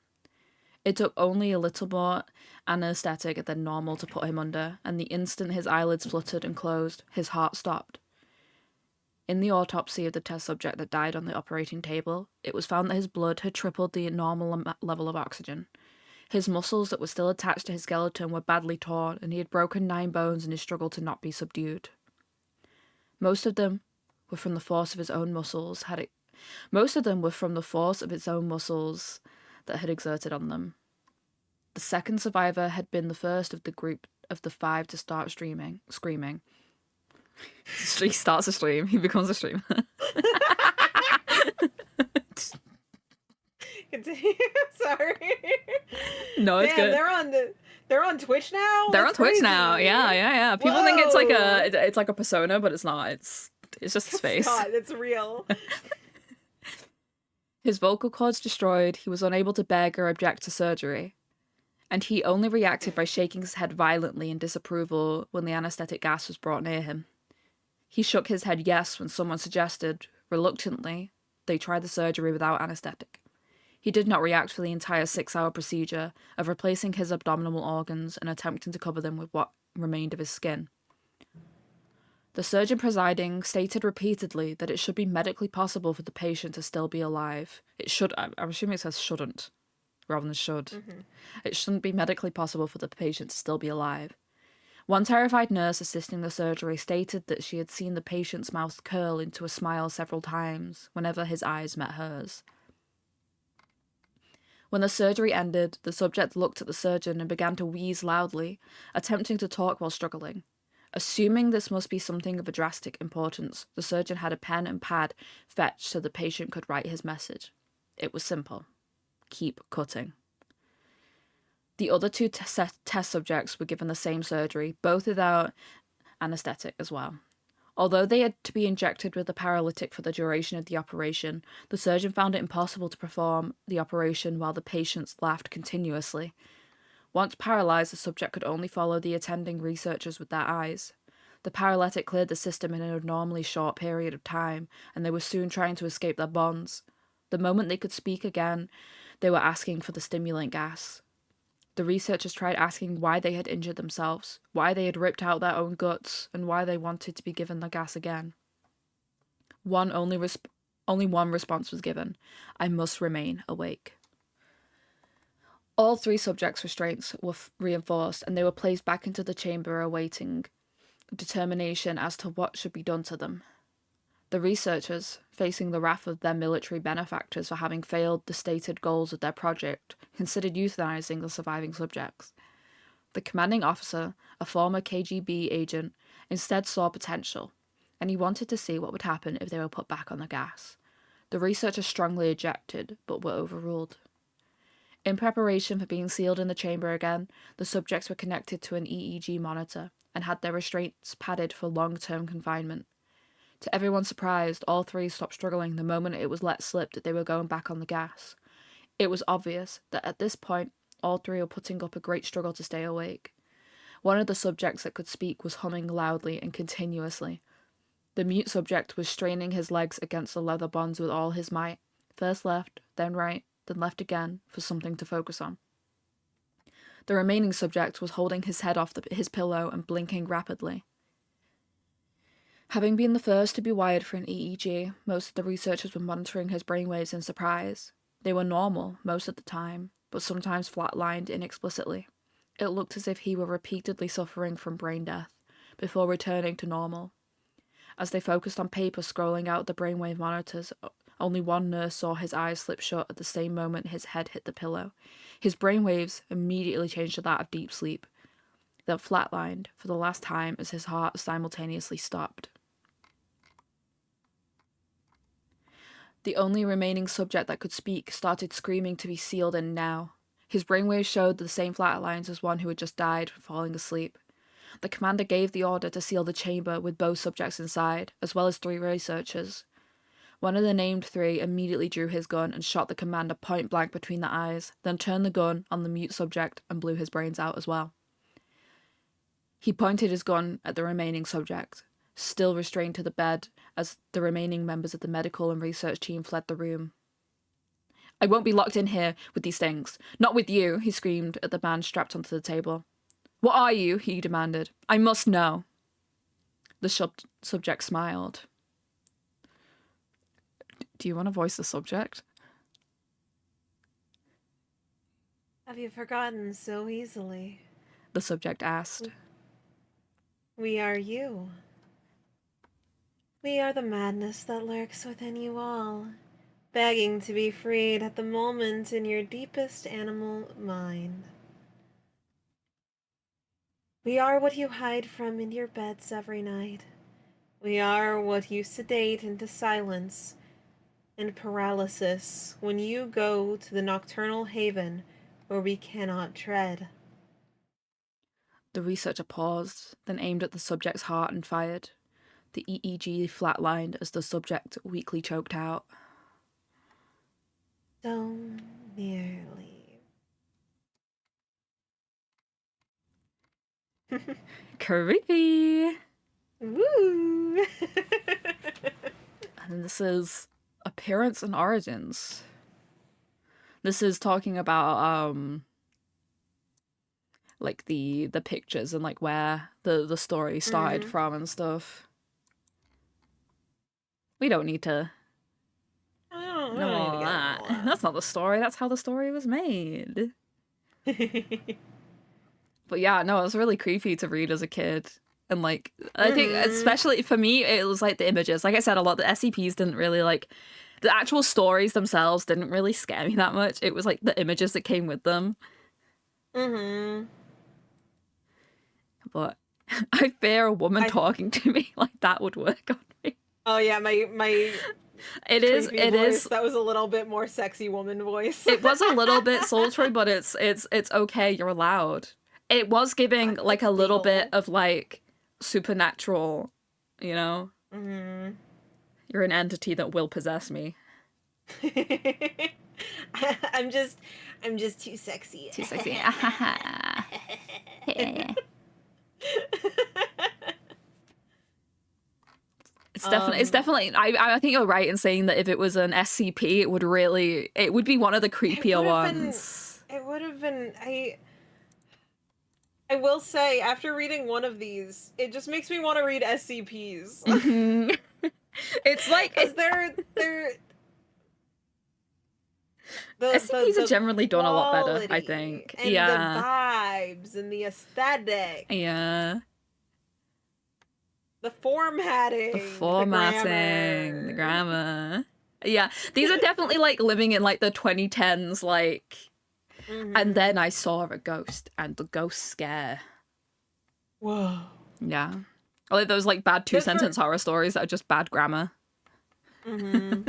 It took only a little more anaesthetic than normal to put him under, and the instant his eyelids fluttered and closed, his heart stopped. In the autopsy of the test subject that died on the operating table, it was found that his blood had tripled the normal level of oxygen. His muscles that were still attached to his skeleton were badly torn, and he had broken 9 bones in his struggle to not be subdued. Most of them were from the force of his own muscles that had exerted on them. The second survivor had been the first of the group of the 5 to start screaming. He starts a stream, he becomes a streamer. Continue. Sorry. No, it's good. They're on Twitch now. They're on Twitch now. Yeah. People think it's like a persona, but it's not. It's just his face. God, it's real. His vocal cords destroyed. He was unable to beg or object to surgery, and he only reacted by shaking his head violently in disapproval when the anesthetic gas was brought near him. He shook his head yes when someone suggested, reluctantly, they try the surgery without anesthetic. He did not react for the entire 6-hour procedure of replacing his abdominal organs and attempting to cover them with what remained of his skin. The surgeon presiding stated repeatedly that it should be medically possible for the patient to still be alive. It should, I'm assuming it says shouldn't, rather than should. Mm-hmm. It shouldn't be medically possible for the patient to still be alive. One terrified nurse assisting the surgery stated that she had seen the patient's mouth curl into a smile several times whenever his eyes met hers. When the surgery ended, the subject looked at the surgeon and began to wheeze loudly, attempting to talk while struggling. Assuming this must be something of a drastic importance, the surgeon had a pen and pad fetched so the patient could write his message. It was simple. Keep cutting. The other 2 test subjects were given the same surgery, both without anaesthetic as well. Although they had to be injected with a paralytic for the duration of the operation, the surgeon found it impossible to perform the operation while the patients laughed continuously. Once paralysed, the subject could only follow the attending researchers with their eyes. The paralytic cleared the system in an abnormally short period of time, and they were soon trying to escape their bonds. The moment they could speak again, they were asking for the stimulant gas. The researchers tried asking why they had injured themselves, why they had ripped out their own guts, and why they wanted to be given the gas again. Only one response was given: I must remain awake. All 3 subjects' restraints were reinforced, and they were placed back into the chamber awaiting determination as to what should be done to them. The researchers, facing the wrath of their military benefactors for having failed the stated goals of their project, considered euthanizing the surviving subjects. The commanding officer, a former KGB agent, instead saw potential, and he wanted to see what would happen if they were put back on the gas. The researchers strongly objected, but were overruled. In preparation for being sealed in the chamber again, the subjects were connected to an EEG monitor and had their restraints padded for long-term confinement. To everyone's surprise, all 3 stopped struggling the moment it was let slip that they were going back on the gas. It was obvious that at this point, all 3 were putting up a great struggle to stay awake. One of the subjects that could speak was humming loudly and continuously. The mute subject was straining his legs against the leather bonds with all his might, first left, then right, then left again, for something to focus on. The remaining subject was holding his head off his pillow and blinking rapidly. Having been the first to be wired for an EEG, most of the researchers were monitoring his brainwaves in surprise. They were normal most of the time, but sometimes flatlined inexplicitly. It looked as if he were repeatedly suffering from brain death, before returning to normal. As they focused on paper scrolling out the brainwave monitors Only one nurse saw his eyes slip shut at the same moment his head hit the pillow. His brainwaves immediately changed to that of deep sleep, then flatlined for the last time as his heart simultaneously stopped. The only remaining subject that could speak started screaming to be sealed in now. His brainwaves showed the same flat lines as one who had just died falling asleep. The commander gave the order to seal the chamber with both subjects inside, as well as 3 researchers. One of the named 3 immediately drew his gun and shot the commander point blank between the eyes, then turned the gun on the mute subject and blew his brains out as well. He pointed his gun at the remaining subject, still restrained to the bed, as the remaining members of the medical and research team fled the room. "I won't be locked in here with these things. Not with you," he screamed at the man strapped onto the table. "What are you?" he demanded. "I must know." The subject smiled. Do you want to voice the subject? Have you forgotten so easily? The subject asked. We are you. We are the madness that lurks within you all, begging to be freed at the moment in your deepest animal mind. We are what you hide from in your beds every night. We are what you sedate into silence and paralysis when you go to the nocturnal haven where we cannot tread. The researcher paused, then aimed at the subject's heart and fired. The EEG flatlined as the subject weakly choked out. So nearly. Creepy! Woo! And this is appearance and origins. This is talking about like the pictures and like where the story started from and stuff. We don't need to know all that. That's not the story. That's how the story was made. But yeah, no, it was really creepy to read as a kid. And like, I think especially for me, it was like the images. Like I said, a lot of the SCPs didn't really like, the actual stories themselves didn't really scare me that much. It was like the images that came with them. But I fear a woman talking to me like that would work on me. Oh yeah, my it is that was a little bit more sexy woman voice. It was a little bit sultry, but it's okay, you're allowed. It was giving like a little bit of like supernatural, you know? You're an entity that will possess me. I'm just too sexy. Too sexy. It's definitely I think you're right in saying that if it was an SCP, it would be one of the creepier ones. It would have been I will say, after reading one of these, it just makes me want to read SCPs. It's like they're SCPs are generally done a lot better, I think. And the vibes and the aesthetic. Yeah. The formatting. The grammar. Yeah. These are definitely like living in like the 2010s, like. And then I saw a ghost, and the ghost scare. Whoa. Yeah. Or like those like bad 2-sentence horror stories that are just bad grammar. The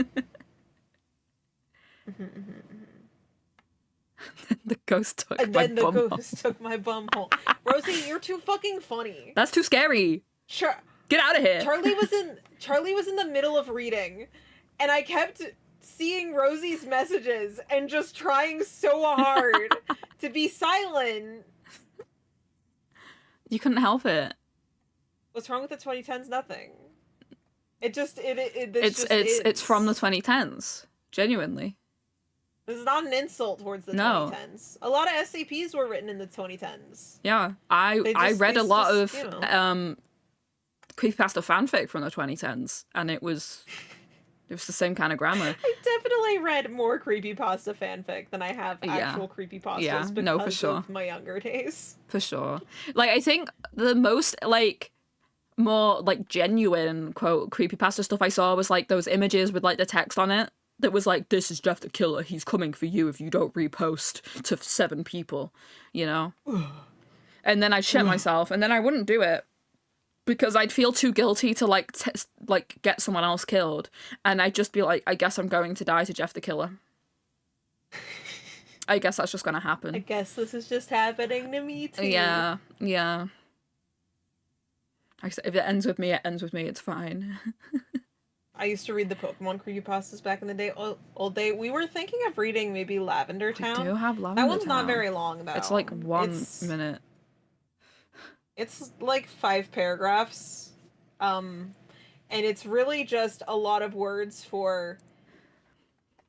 ghost took my bum hole. Took my bum hole. Rosie, you're too fucking funny. That's too scary. Sure. Get out of here. Charlie was in the middle of reading, and I kept seeing Rosie's messages and just trying so hard to be silent. You couldn't help it. What's wrong with the 2010s? Nothing. It's from the 2010s. Genuinely. This is not an insult towards the 2010s. A lot of SCPs were written in the 2010s. Yeah, I read a lot of creepypasta fanfic from the 2010s, and it was the same kind of grammar. I definitely read more creepypasta fanfic than I have actual creepypastas because for sure. of my younger days. For sure. Like, I think the most, like, more, like, genuine, quote, creepypasta stuff I saw was, like, those images with, like, the text on it. that was like, this is Jeff the Killer, he's coming for you if you don't repost to 7 people, you know? And then I'd shit myself, and then I wouldn't do it because I'd feel too guilty to like get someone else killed, and I'd just be like, I guess I'm going to die to Jeff the Killer. I guess that's just gonna happen. I guess this is just happening to me too. Yeah. If it ends with me, it ends with me. It's fine. I used to read the Pokemon creepypastas back in the day. Old day. We were thinking of reading maybe Lavender Town. We do have Lavender That one's Town. not very long though. It's like 1 minute. It's like 5 paragraphs. And it's really just a lot of words for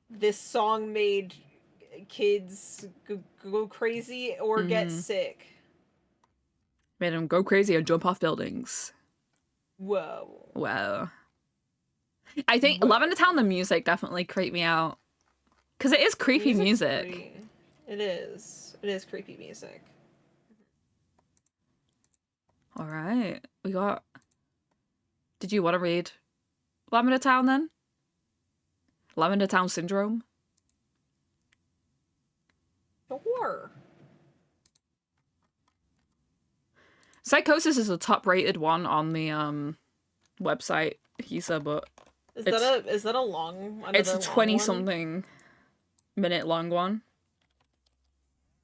this song made kids go crazy or get sick. Made them go crazy and jump off buildings. Whoa. Wow. I think Lavender Town, the music definitely creeped me out. Because it is creepy music. It is. It is creepy music. Alright. We got... Did you want to read Lavender Town then? Lavender Town Syndrome? Sure. Psychosis is the top rated one on the website, he said, but is that a long? It's a 20-something minute long one.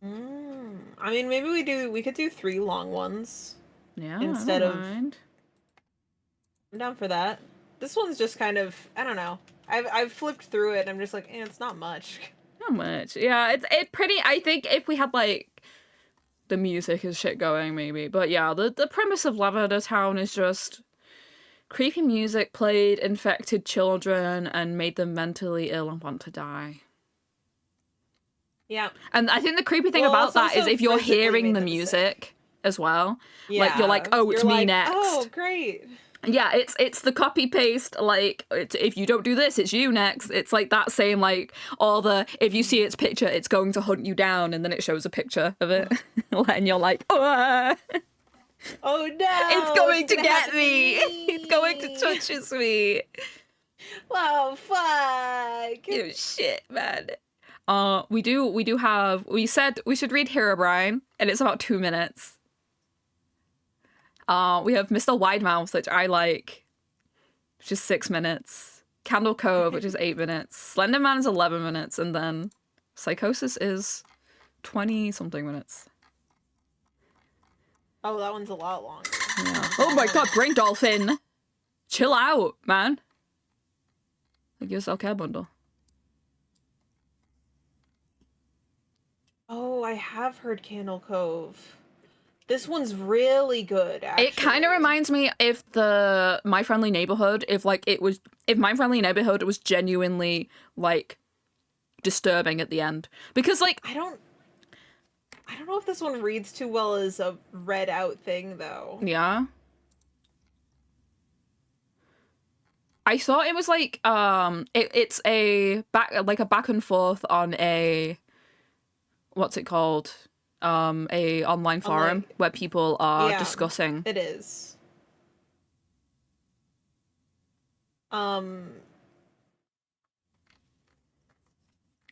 I mean, maybe we could do 3 long ones. Yeah. Instead of mind. I'm down for that. This one's just kind of, I don't know. I've flipped through it and I'm just like, it's not much. Not much. Yeah, it's pretty. I think if we had like the music and shit going, maybe. But yeah, the premise of Lavender Town is just creepy music played infected children and made them mentally ill and want to die. Yeah. And I think the creepy thing about that is if you're hearing the music as well, like you're like, oh, it's me like, next. Oh, great. Yeah, it's the copy paste, like, if you don't do this, it's you next. It's like that same, like, all the, if you see its picture, it's going to hunt you down, and then it shows a picture of it. And you're like, oh no! It's going to get me! It's going to touch me! Wow, fuck! Oh, shit, man. We said we should read Herobrine, and it's about 2 minutes. We have Mr. Widemouth, which I like, which is 6 minutes. Candle Cove, which is 8 minutes. Slenderman is 11 minutes, and then Psychosis is 20-something minutes. Oh, that one's a lot longer. Yeah. Oh my god, Brain Dolphin! Chill out, man. Like your self-care bundle. Oh, I have heard Candle Cove. This one's really good, actually. It kind of reminds me if My Friendly Neighborhood, if My Friendly Neighborhood was genuinely, like, disturbing at the end. Because, like... I don't know if this one reads too well as a read out thing, though. Yeah? I thought it was, like, it's a back and forth on a... What's it called? A online forum where people are discussing. It is. And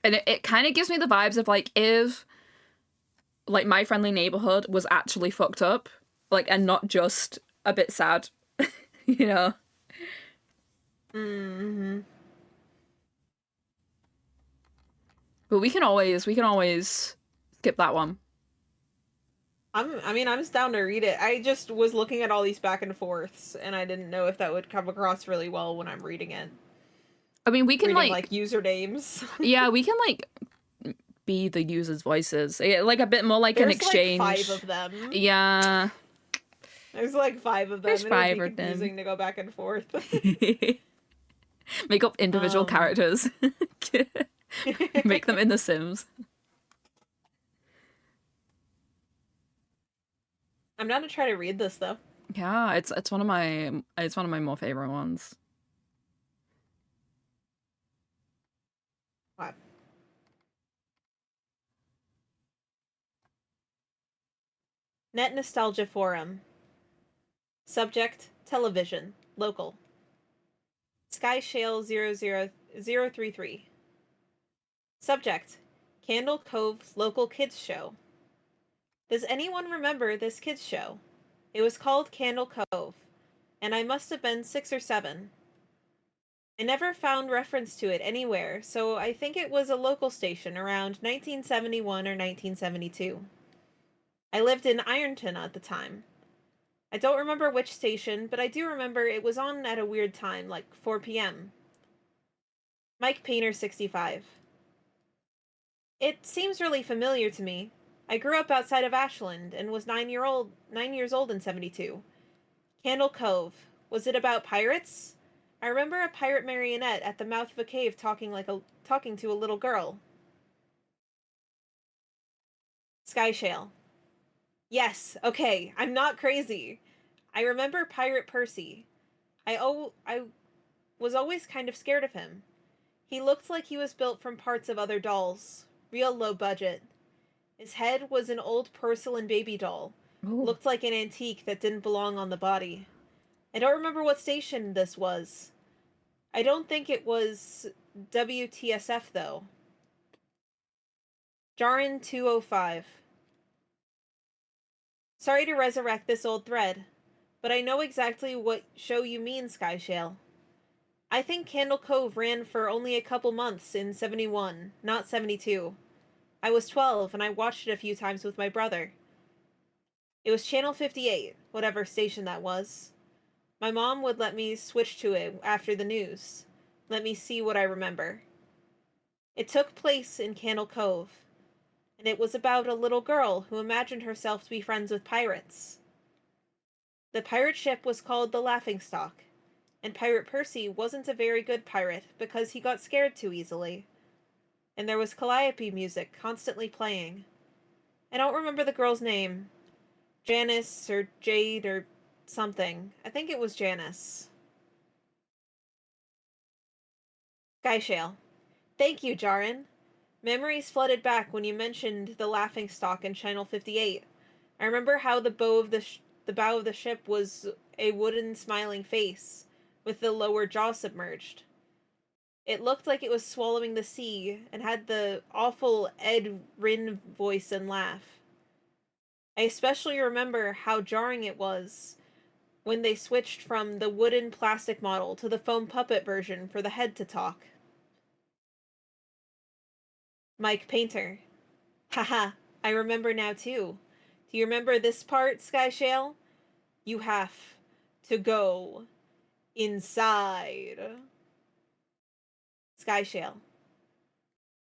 it kind of gives me the vibes of like if like My Friendly Neighborhood was actually fucked up, like, and not just a bit sad, you know. Mm-hmm. But we can always skip that one. I'm just down to read it. I just was looking at all these back and forths, and I didn't know if that would come across really well when I'm reading it. I mean, we can like usernames. Yeah, we can like be the users' voices. Like a bit more like an exchange. There's like 5 of them. Yeah. There's like 5 of them. There's 5 of them. Confusing to go back and forth. Make up individual characters. Make them in The Sims. I'm down to try to read this though. Yeah, it's one of my more favorite ones. What? Net Nostalgia Forum. Subject: television. Local. Sky Shale 033. Subject: Candle Cove's local kids show. Does anyone remember this kids show? It was called Candle Cove, and I must have been 6 or 7. I never found reference to it anywhere, so I think it was a local station around 1971 or 1972. I lived in Ironton at the time. I don't remember which station, but I do remember it was on at a weird time, like 4 p.m. Mike Painter, 65. It seems really familiar to me. I grew up outside of Ashland and was 9 years old in 72. Candle Cove. Was it about pirates? I remember a pirate marionette at the mouth of a cave talking to a little girl. Skyshale. Yes, okay, I'm not crazy. I remember Pirate Percy. I was always kind of scared of him. He looked like he was built from parts of other dolls. Real low budget. His head was an old porcelain baby doll. Ooh. Looked like an antique that didn't belong on the body. I don't remember what station this was. I don't think it was WTSF, though. Jarin 205. Sorry to resurrect this old thread, but I know exactly what show you mean, Skyshale. I think Candle Cove ran for only a couple months in 71, not 72. I was 12, and I watched it a few times with my brother. It was Channel 58, whatever station that was. My mom would let me switch to it after the news. Let me see what I remember. It took place in Candle Cove, and it was about a little girl who imagined herself to be friends with pirates. The pirate ship was called the Laughingstock, and Pirate Percy wasn't a very good pirate because he got scared too easily. And there was calliope music constantly playing. I don't remember the girl's name. Janice or Jade or something. I think it was Janice. Skyshale. Thank you, Jarin. Memories flooded back when you mentioned the Laughingstock in Channel 58. I remember how the bow of the ship was a wooden smiling face, with the lower jaw submerged. It looked like it was swallowing the sea, and had the awful Ed Rin voice and laugh. I especially remember how jarring it was when they switched from the wooden plastic model to the foam puppet version for the head to talk. Mike Painter. Haha, I remember now too. Do you remember this part, Skyshale? You have to go inside. Skyshale.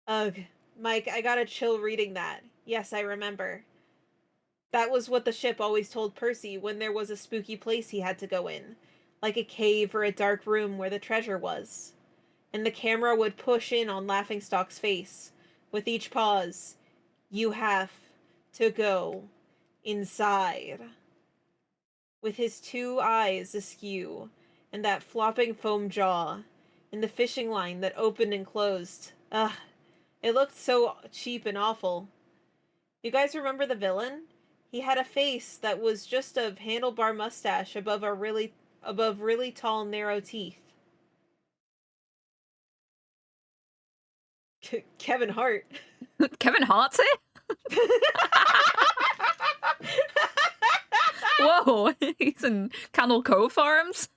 Ugh, Mike, I got a chill reading that. Yes, I remember. That was what the ship always told Percy when there was a spooky place he had to go in, like a cave or a dark room where the treasure was. And the camera would push in on Laughingstock's face, with each pause. You have to go inside. With his 2 eyes askew, and that flopping foam jaw, and the fishing line that opened and closed. Ugh, it looked so cheap and awful. You guys remember the villain? He had a face that was just a handlebar mustache above really tall, narrow teeth. Kevin Hart. Kevin Hart's here? Whoa, he's in Candle Cove forums?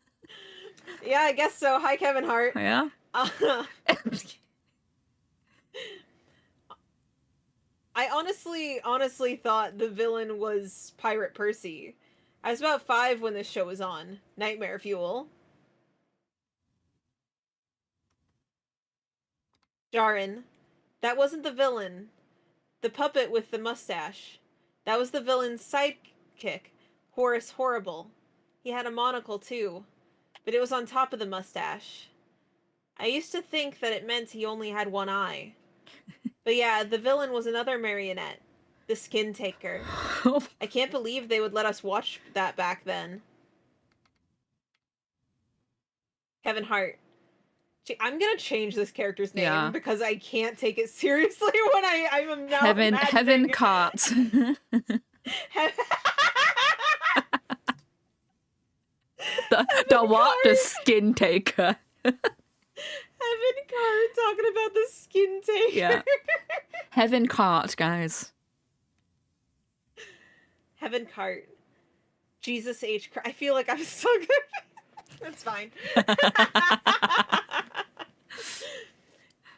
Yeah, I guess so. Hi, Kevin Hart. Yeah. I honestly thought the villain was Pirate Percy. I was about 5 when this show was on. Nightmare Fuel. Jarin. That wasn't the villain. The puppet with the mustache. That was the villain's sidekick, Horace Horrible. He had a monocle too, but it was on top of the mustache. I used to think that it meant he only had one eye. But yeah, the villain was another marionette, the Skin Taker. I can't believe they would let us watch that back then. Kevin Hart. I'm gonna change this character's name because I can't take it seriously when I'm now Heaven Cart. the what? The Skin Taker. Heaven Cart talking about the skin taker. Yeah. Heaven Cart, guys. Heaven Cart. Jesus H. I feel like I'm so good. That's fine.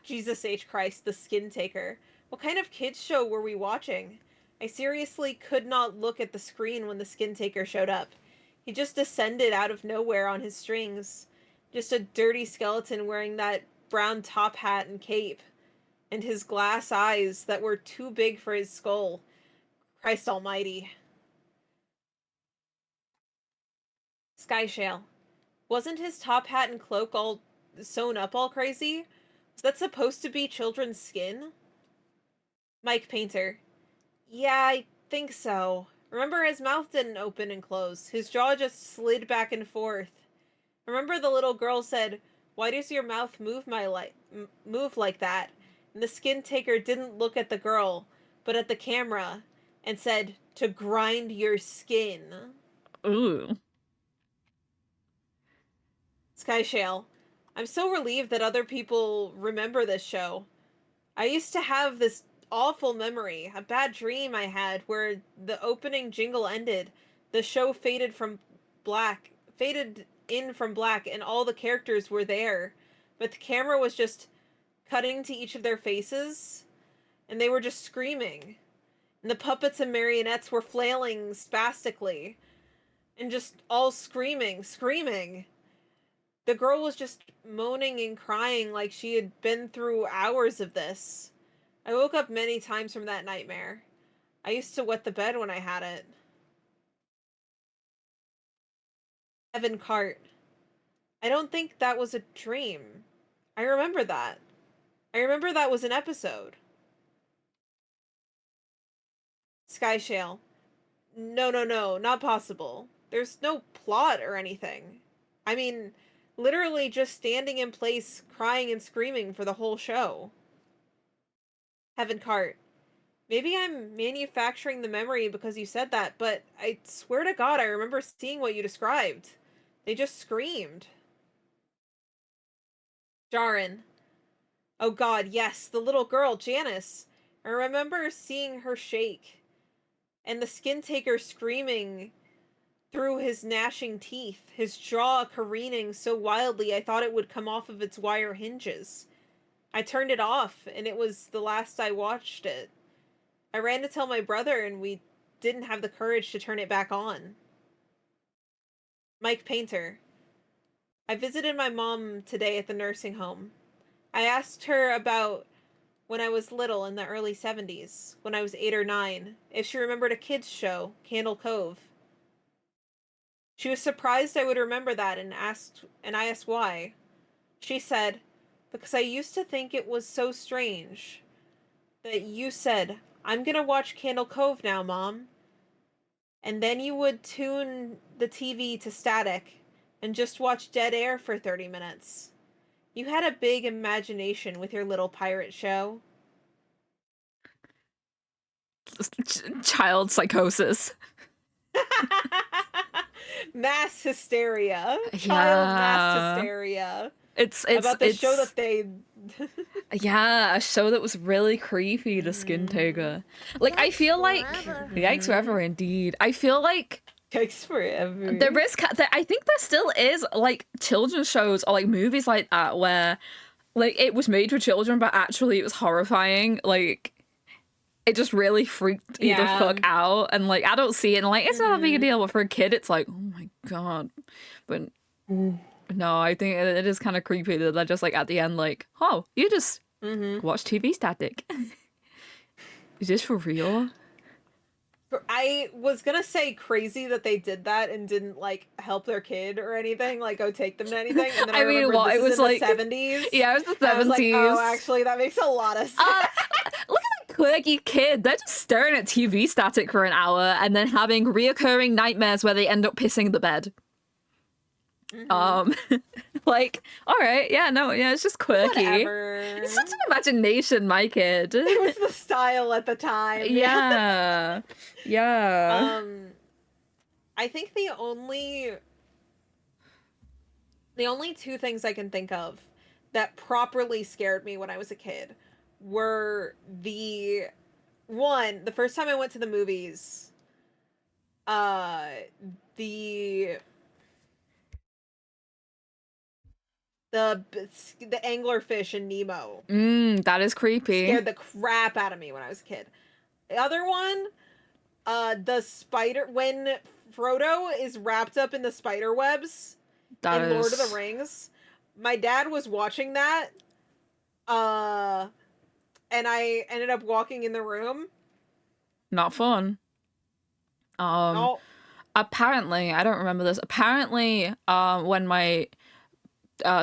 Jesus H. Christ, the skin taker. What kind of kids show were we watching? I seriously could not look at the screen when the skin taker showed up. He just descended out of nowhere on his strings. Just a dirty skeleton wearing that brown top hat and cape. And his glass eyes that were too big for his skull. Christ almighty. Skyshale. Wasn't his top hat and cloak all sewn up all crazy? Was that supposed to be children's skin? Mike Painter. Yeah, I think so. Remember, his mouth didn't open and close. His jaw just slid back and forth. Remember the little girl said, "Why does your mouth move move like that?" And the skin taker didn't look at the girl, but at the camera, and said, "To grind your skin." Ooh. Skyshale. I'm so relieved that other people remember this show. I used to have this awful memory, a bad dream I had where the opening jingle ended, the show faded in from black, and all the characters were there, but the camera was just cutting to each of their faces, and they were just screaming. And the puppets and marionettes were flailing spastically, and just all screaming, screaming. The girl was just moaning and crying like she had been through hours of this. I woke up many times from that nightmare. I used to wet the bed when I had it. Evan Cart. I don't think that was a dream. I remember that. I remember that was an episode. Skyshale. No, no, no, not possible. There's no plot or anything. I mean, literally just standing in place, crying and screaming for the whole show. Heaven Cart. Maybe I'm manufacturing the memory because you said that, but I swear to God I remember seeing what you described. They just screamed. Jaren. Oh God, yes, the little girl, Janice. I remember seeing her shake. And the skin taker screaming through his gnashing teeth, his jaw careening so wildly I thought it would come off of its wire hinges. I turned it off, and it was the last I watched it. I ran to tell my brother, and we didn't have the courage to turn it back on. Mike Painter. I visited my mom today at the nursing home. I asked her about when I was little in the early 70s, when I was 8 or 9, if she remembered a kids' show, Candle Cove. She was surprised I would remember that and I asked why. She said, "Because I used to think it was so strange that you said, 'I'm gonna watch Candle Cove now, Mom.' And then you would tune the TV to static and just watch dead air for 30 minutes. You had a big imagination with your little pirate show." Child psychosis. Mass hysteria. Yeah. Child mass hysteria. It's about the show that they yeah, a show that was really creepy, the skin taker. Like, I feel like yikes forever indeed. I feel like takes forever. there is I think there still is like children's shows or like movies like that where like it was made for children but actually it was horrifying. Like it just really freaked you the fuck out, and like adults see it and like it's not a big a deal, but for a kid it's like, oh my God. But no, I think it is kind of creepy that they're just like at the end like, oh, you just watch TV static. Is this for real? I was gonna say crazy that they did that and didn't like help their kid or anything, like go take them to anything. And then I mean, well, it was like the 70s. Yeah, it was the 70s. I was like, oh, actually, that makes a lot of sense. Look at that quirky kid. They're just staring at TV static for an hour and then having reoccurring nightmares where they end up pissing the bed. Like, all right, yeah, no, yeah, it's just quirky. Whatever. It's such an imagination, my kid. It was the style at the time. Yeah. Yeah. I think the only two things I can think of that properly scared me when I was a kid were the first time I went to the movies, uh the the the anglerfish in Nemo That is creepy. scared the crap out of me when I was a kid. The other one, the spider when Frodo is wrapped up in the spider webs That in Lord of the is Rings. My dad was watching that, uh, and I ended up walking in the room. not fun. Oh, Apparently, I don't remember this. Apparently, when my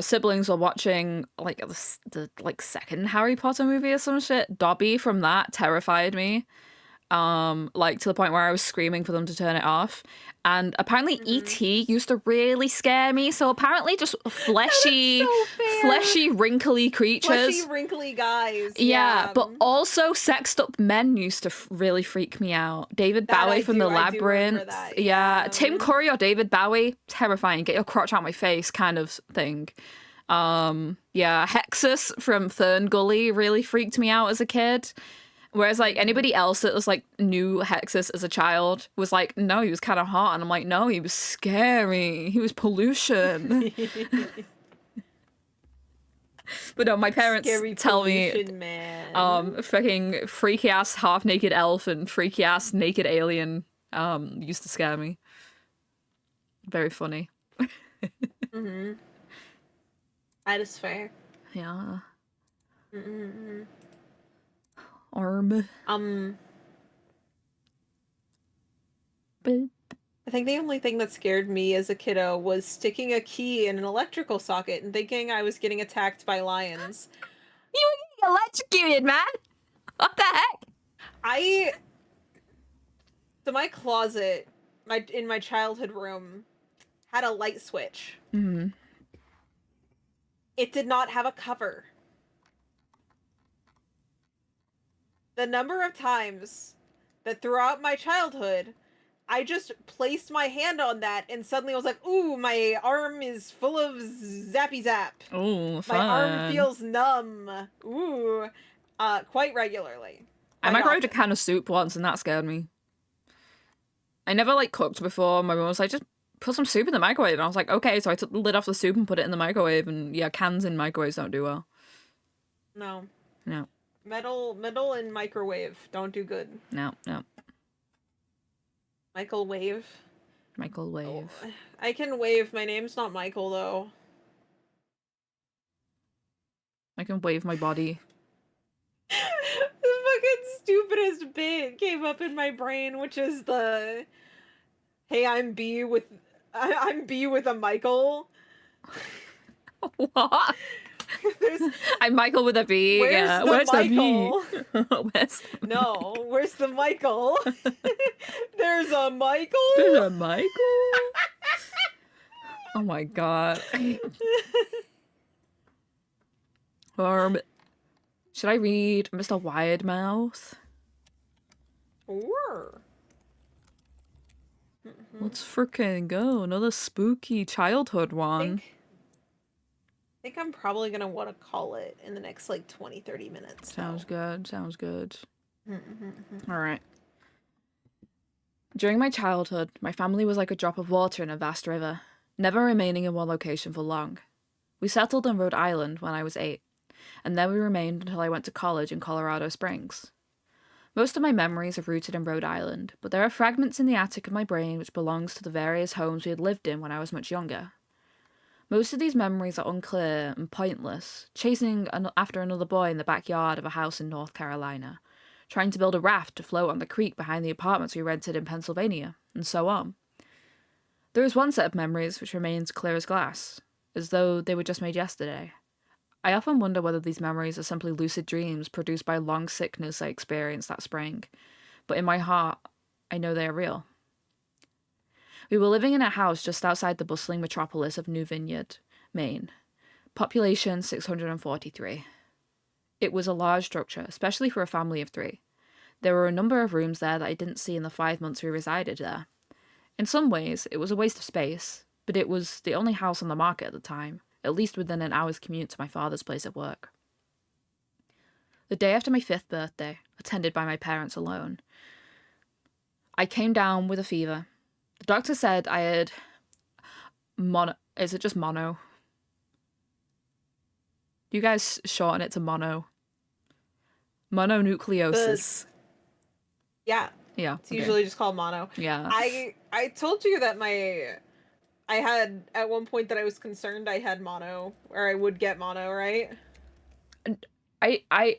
siblings were watching like the like second Harry Potter movie or some shit, Dobby from that terrified me. Like to the point where I was screaming for them to turn it off. And apparently E.T. used to really scare me. So apparently just fleshy, so fleshy, wrinkly creatures. Fleshy, wrinkly guys. Yeah, but also sexed up men used to really freak me out. David That Bowie from The I do remember Labyrinth. that, Yeah, Tim Curry or David Bowie, terrifying. Get your crotch out my face kind of thing. Yeah, Hexus from Fern Gully really freaked me out as a kid. Whereas like anybody else that was like knew Hexus as a child was like, no, he was kind of hot, and I'm like, no, he was scary. He was pollution. But no, my parents Scary tell me, man. fucking freaky ass half naked elf and freaky ass naked alien, used to scare me. Very funny. That is fair. Yeah. Arm. I think the only thing that scared me as a kiddo was sticking a key in an electrical socket and thinking I was getting attacked by lions. You were getting electrocuted, man! What the heck? So my closet, in my childhood room, had a light switch. It did not have a cover. The number of times that throughout my childhood, I just placed my hand on that and suddenly I was like, ooh, my arm is full of zappy zap. Oh, fun. My arm feels numb. Ooh. Quite regularly. I microwaved a can of soup once and that scared me. I never like cooked before. My mum was like, just put some soup in the microwave. And I was like, okay. So I took the lid off the soup and put it in the microwave. And yeah, cans in microwaves don't do well. No. No. Metal and microwave don't do good. No. Michael Wave. Michael Wave. Oh, I can wave. My name's not Michael, though. I can wave my body. The fucking stupidest bit came up in my brain, which is the, hey, I'm B with a Michael. What? I'm Michael with a B. Where's yeah. the Where's Michael? The Where's the Michael? There's a Michael? There's a Michael? Oh my god. Should I read Mr. Widemouth? Sure. Let's freaking go. Another spooky childhood one. I think I'm probably gonna want to call it in the next like 20-30 minutes. Sounds good. Alright. During my childhood, my family was like a drop of water in a vast river, never remaining in one location for long. We settled in Rhode Island when I was 8, and there we remained until I went to college in Colorado Springs. Most of my memories are rooted in Rhode Island, but there are fragments in the attic of my brain which belongs to the various homes we had lived in when I was much younger. Most of these memories are unclear and pointless, chasing after another boy in the backyard of a house in North Carolina, trying to build a raft to float on the creek behind the apartments we rented in Pennsylvania, and so on. There is one set of memories which remains clear as glass, as though they were just made yesterday. I often wonder whether these memories are simply lucid dreams produced by long sickness I experienced that spring, but in my heart, I know they are real. We were living in a house just outside the bustling metropolis of New Vineyard, Maine. Population 643. It was a large structure, especially for a family of 3. There were a number of rooms there that I didn't see in the 5 months we resided there. In some ways, it was a waste of space, but it was the only house on the market at the time, at least within an hour's commute to my father's place at work. The day after my 5th birthday, attended by my parents alone, I came down with a fever. The doctor said I had is it just mono? You guys shorten it to mono. Mononucleosis. Yeah. Yeah. It's usually just called mono. Yeah. I told you that I had at one point that I was concerned I had mono, or I would get mono, right?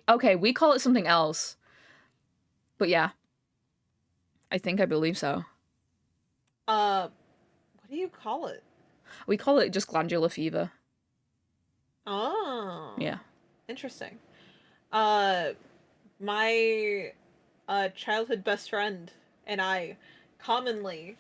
Okay, we call it something else. But yeah. I think I believe so. What do you call it? We call it just glandular fever. Oh. Yeah. Interesting. My childhood best friend and I commonly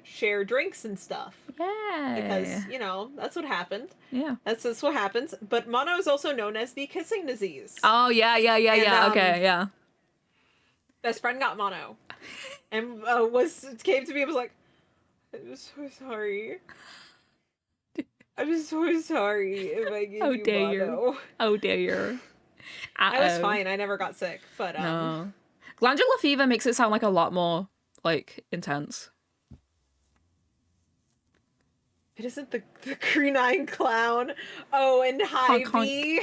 share drinks and stuff. Yeah. Because, you know, that's what happened. Yeah. That's what happens. But mono is also known as the kissing disease. Oh, yeah. And, Okay, yeah. Best friend got mono. And came to me and was like, I'm so sorry. I'm so sorry if I gave you mono. Oh dear. I was fine. I never got sick, but no. Glandular fever makes it sound like a lot more like intense. It isn't the Cree-9 clown. Oh, and Hy-Vee.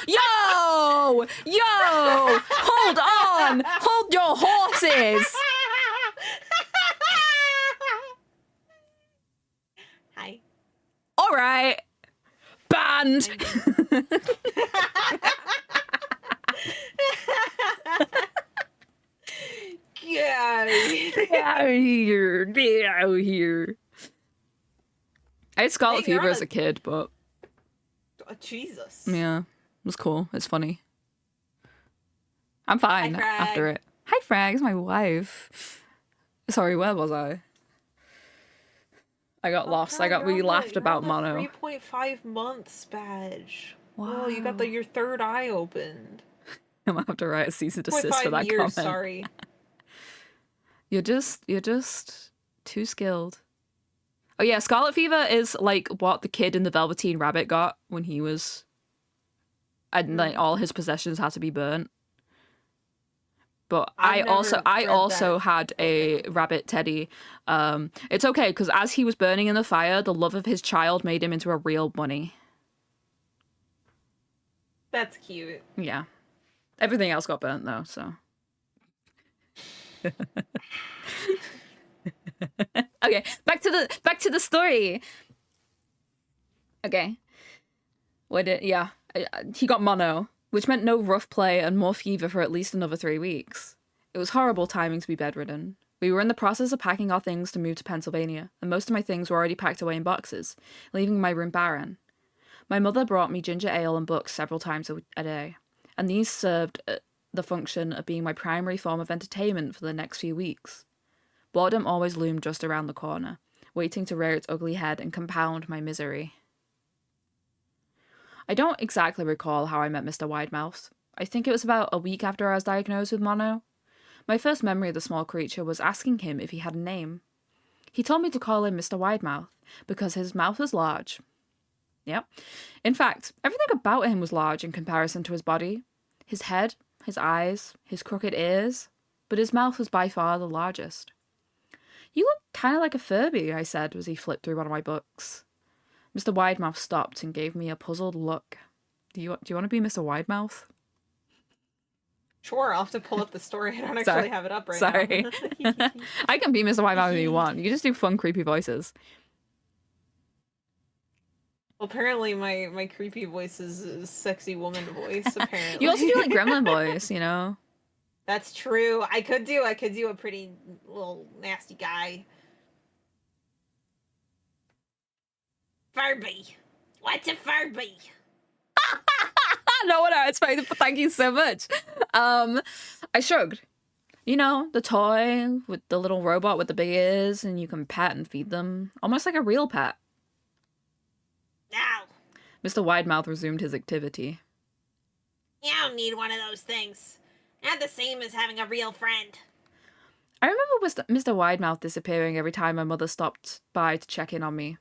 Yo! Hold on! Hold your horses! Hi. All right. Banned. Get out of here. Get out of here. Get out of here. I had scarlet fever as a kid, but... Oh, Jesus. Yeah, it was cool. It's funny. I'm fine after it. Hi, Frag. It's my wife. Sorry, where was I? I got lost. We laughed about mono. 3.5 months badge. Wow. Oh, you got your third eye opened. I'm gonna have to write a cease and desist for that comment. Sorry. You're just too skilled. Oh yeah, scarlet fever is like what the kid in the Velveteen Rabbit got when he was, and like all his possessions had to be burnt. But I also had a rabbit teddy. It's okay because as he was burning in the fire, the love of his child made him into a real bunny. That's cute. Yeah, everything else got burnt though. So. Okay, back to the story. Okay, he got mono, which meant no rough play and more fever for at least another 3 weeks. It was horrible timing to be bedridden. We were in the process of packing our things to move to Pennsylvania, and most of my things were already packed away in boxes, leaving my room barren. My mother brought me ginger ale and books several times a day, and these served the function of being my primary form of entertainment for the next few weeks. Boredom always loomed just around the corner, waiting to rear its ugly head and compound my misery. I don't exactly recall how I met Mr. Widemouth. I think it was about a week after I was diagnosed with mono. My first memory of the small creature was asking him if he had a name. He told me to call him Mr. Widemouth, because his mouth was large. Yep. In fact, everything about him was large in comparison to his body. His head, his eyes, his crooked ears, but his mouth was by far the largest. You look kind of like a Furby, I said as he flipped through one of my books. Mr. Widemouth stopped and gave me a puzzled look. Do you want to be Mr. Widemouth? Sure, I'll have to pull up the story. I don't actually have it up right Sorry. now. I can be Mr. Widemouth if you want. You just do fun, creepy voices. Well, apparently my creepy voice is a sexy woman voice, apparently. You also do like gremlin voice, you know? That's true. I could do a pretty little nasty guy. Furby. What's a Furby? No one else. Thank you so much. I shrugged. You know, the toy with the little robot with the big ears, and you can pet and feed them. Almost like a real pet. No. Mr. Widemouth resumed his activity. You don't need one of those things. Not the same as having a real friend. I remember Mr. Widemouth disappearing every time my mother stopped by to check in on me.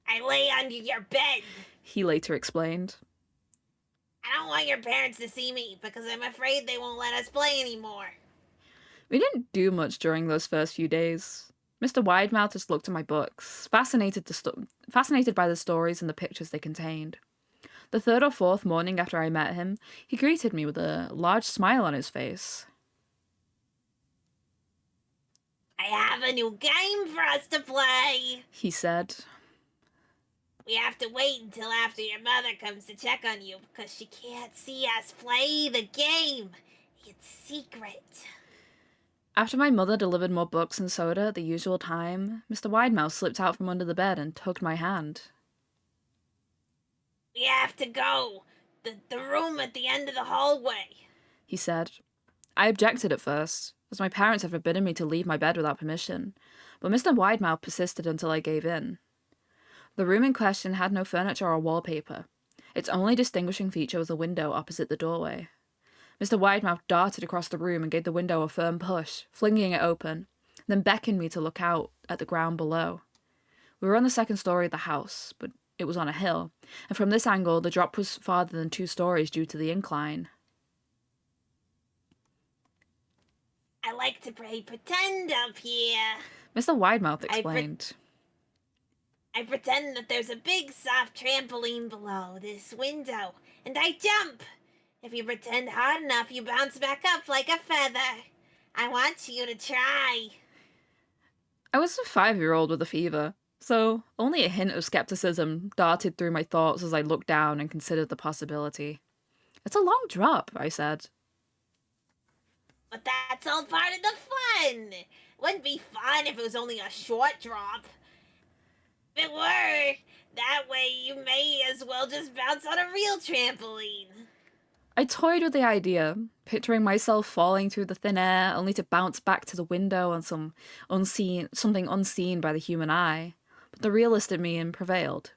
I lay under your bed. He later explained. I don't want your parents to see me because I'm afraid they won't let us play anymore. We didn't do much during those first few days. Mr. Widemouth just looked at my books, fascinated by the stories and the pictures they contained. The third or fourth morning after I met him, he greeted me with a large smile on his face. I have a new game for us to play, he said. We have to wait until after your mother comes to check on you because she can't see us play the game. It's secret. After my mother delivered more books and soda at the usual time, Mr. Widemouth slipped out from under the bed and tugged my hand. We have to go. The room at the end of the hallway, he said. I objected at first, as my parents had forbidden me to leave my bed without permission, but Mr. Widemouth persisted until I gave in. The room in question had no furniture or wallpaper. Its only distinguishing feature was a window opposite the doorway. Mr. Widemouth darted across the room and gave the window a firm push, flinging it open, then beckoned me to look out at the ground below. We were on the second story of the house, but it was on a hill, and from this angle the drop was farther than 2 stories due to the incline. I like to play pretend up here, Mr. Widemouth explained. I pretend that there's a big soft trampoline below this window, and I jump. If you pretend hard enough, you bounce back up like a feather. I want you to try. I was a 5-year-old with a fever, so only a hint of skepticism darted through my thoughts as I looked down and considered the possibility. It's a long drop, I said. But that's all part of the fun. It wouldn't be fun if it was only a short drop. If it were, that way you may as well just bounce on a real trampoline. I toyed with the idea, picturing myself falling through the thin air only to bounce back to the window on something unseen by the human eye. But the realist in me prevailed.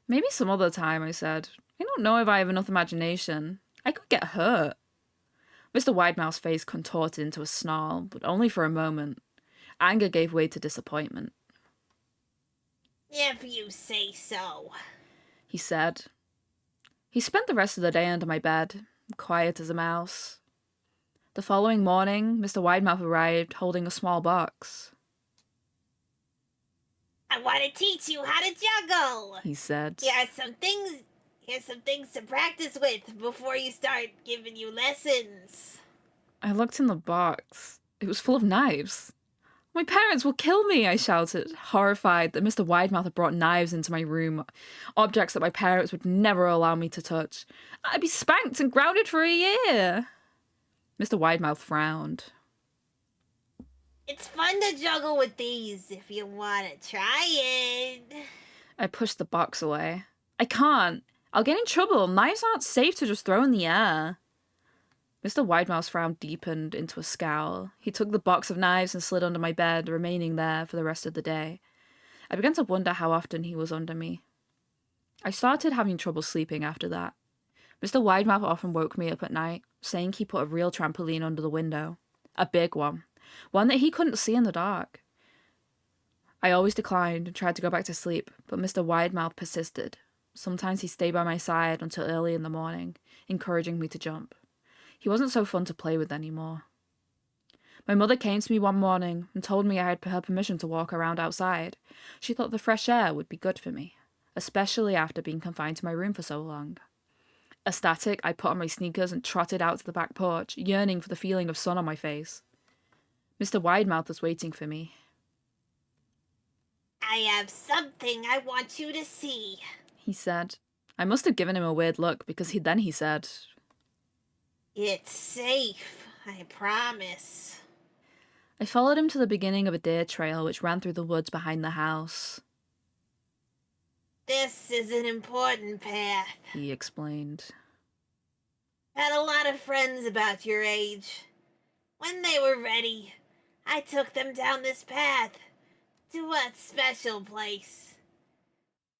Maybe some other time, I said. I don't know if I have enough imagination. I could get hurt. Mr. Widemouth's face contorted into a snarl, but only for a moment. Anger gave way to disappointment. If you say so, he said. He spent the rest of the day under my bed, quiet as a mouse. The following morning, Mr. Widemouth arrived holding a small box. I want to teach you how to juggle, he said. Here's some things to practice with before you start giving you lessons. I looked in the box. It was full of knives. My parents will kill me, I shouted, horrified that Mr. Widemouth had brought knives into my room, objects that my parents would never allow me to touch. I'd be spanked and grounded for a year. Mr. Widemouth frowned. It's fun to juggle with these if you want to try it. I pushed the box away. I can't. I'll get in trouble. Knives aren't safe to just throw in the air. Mr. Widemouth's frown deepened into a scowl. He took the box of knives and slid under my bed, remaining there for the rest of the day. I began to wonder how often he was under me. I started having trouble sleeping after that. Mr. Widemouth often woke me up at night, saying he put a real trampoline under the window. A big one that he couldn't see in the dark. I always declined and tried to go back to sleep, but Mr. Widemouth persisted. Sometimes he stayed by my side until early in the morning, encouraging me to jump. He wasn't so fun to play with anymore. My mother came to me one morning and told me I had her permission to walk around outside. She thought the fresh air would be good for me, especially after being confined to my room for so long. Ecstatic, I put on my sneakers and trotted out to the back porch, yearning for the feeling of sun on my face. Mr. Widemouth was waiting for me. I have something I want you to see, he said. I must have given him a weird look because he said, It's safe, I promise. I followed him to the beginning of a deer trail which ran through the woods behind the house. This is an important path, he explained. Had a lot of friends about your age. When they were ready, I took them down this path to a special place.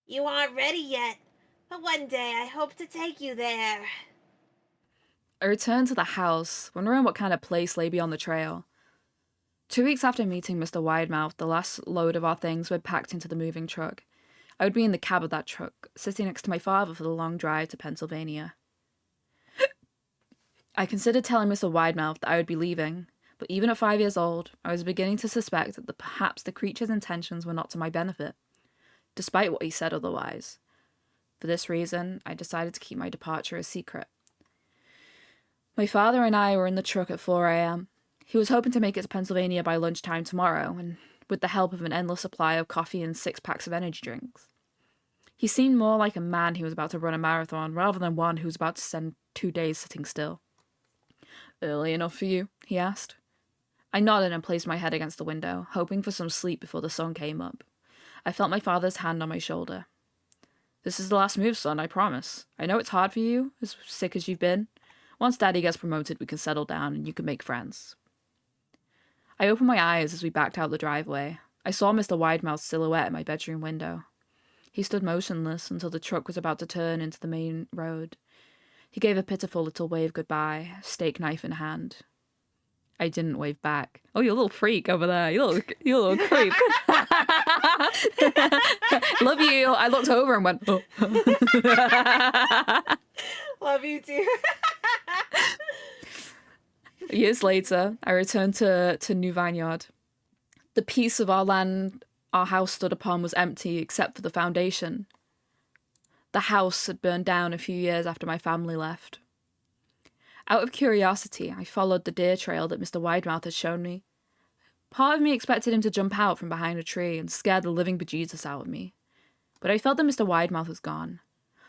You aren't ready yet, but one day I hope to take you there. I returned to the house, wondering what kind of place lay beyond the trail. 2 weeks after meeting Mr. Widemouth, the last load of our things were packed into the moving truck. I would be in the cab of that truck, sitting next to my father for the long drive to Pennsylvania. I considered telling Mr. Widemouth that I would be leaving, but even at 5 years old, I was beginning to suspect that perhaps the creature's intentions were not to my benefit, despite what he said otherwise. For this reason, I decided to keep my departure a secret. My father and I were in the truck at 4 a.m. He was hoping to make it to Pennsylvania by lunchtime tomorrow, and with the help of an endless supply of coffee and 6 packs of energy drinks. He seemed more like a man who was about to run a marathon rather than one who was about to spend 2 days sitting still. "Early enough for you?" he asked. I nodded and placed my head against the window, hoping for some sleep before the sun came up. I felt my father's hand on my shoulder. "This is the last move, son, I promise. I know it's hard for you, as sick as you've been. Once Daddy gets promoted, we can settle down and you can make friends." I opened my eyes as we backed out the driveway. I saw Mr. Widemouth's silhouette at my bedroom window. He stood motionless until the truck was about to turn into the main road. He gave a pitiful little wave goodbye, steak knife in hand. I didn't wave back. "Oh, you little freak over there. You little creep." "Love you." I looked over and went, "Oh." Love you too. Years later, I returned to New Vineyard. The piece of our land our house stood upon was empty except for the foundation. The house had burned down a few years after my family left. Out of curiosity, I followed the deer trail that Mr. Widemouth had shown me. Part of me expected him to jump out from behind a tree and scare the living bejesus out of me. But I felt that Mr. Widemouth was gone,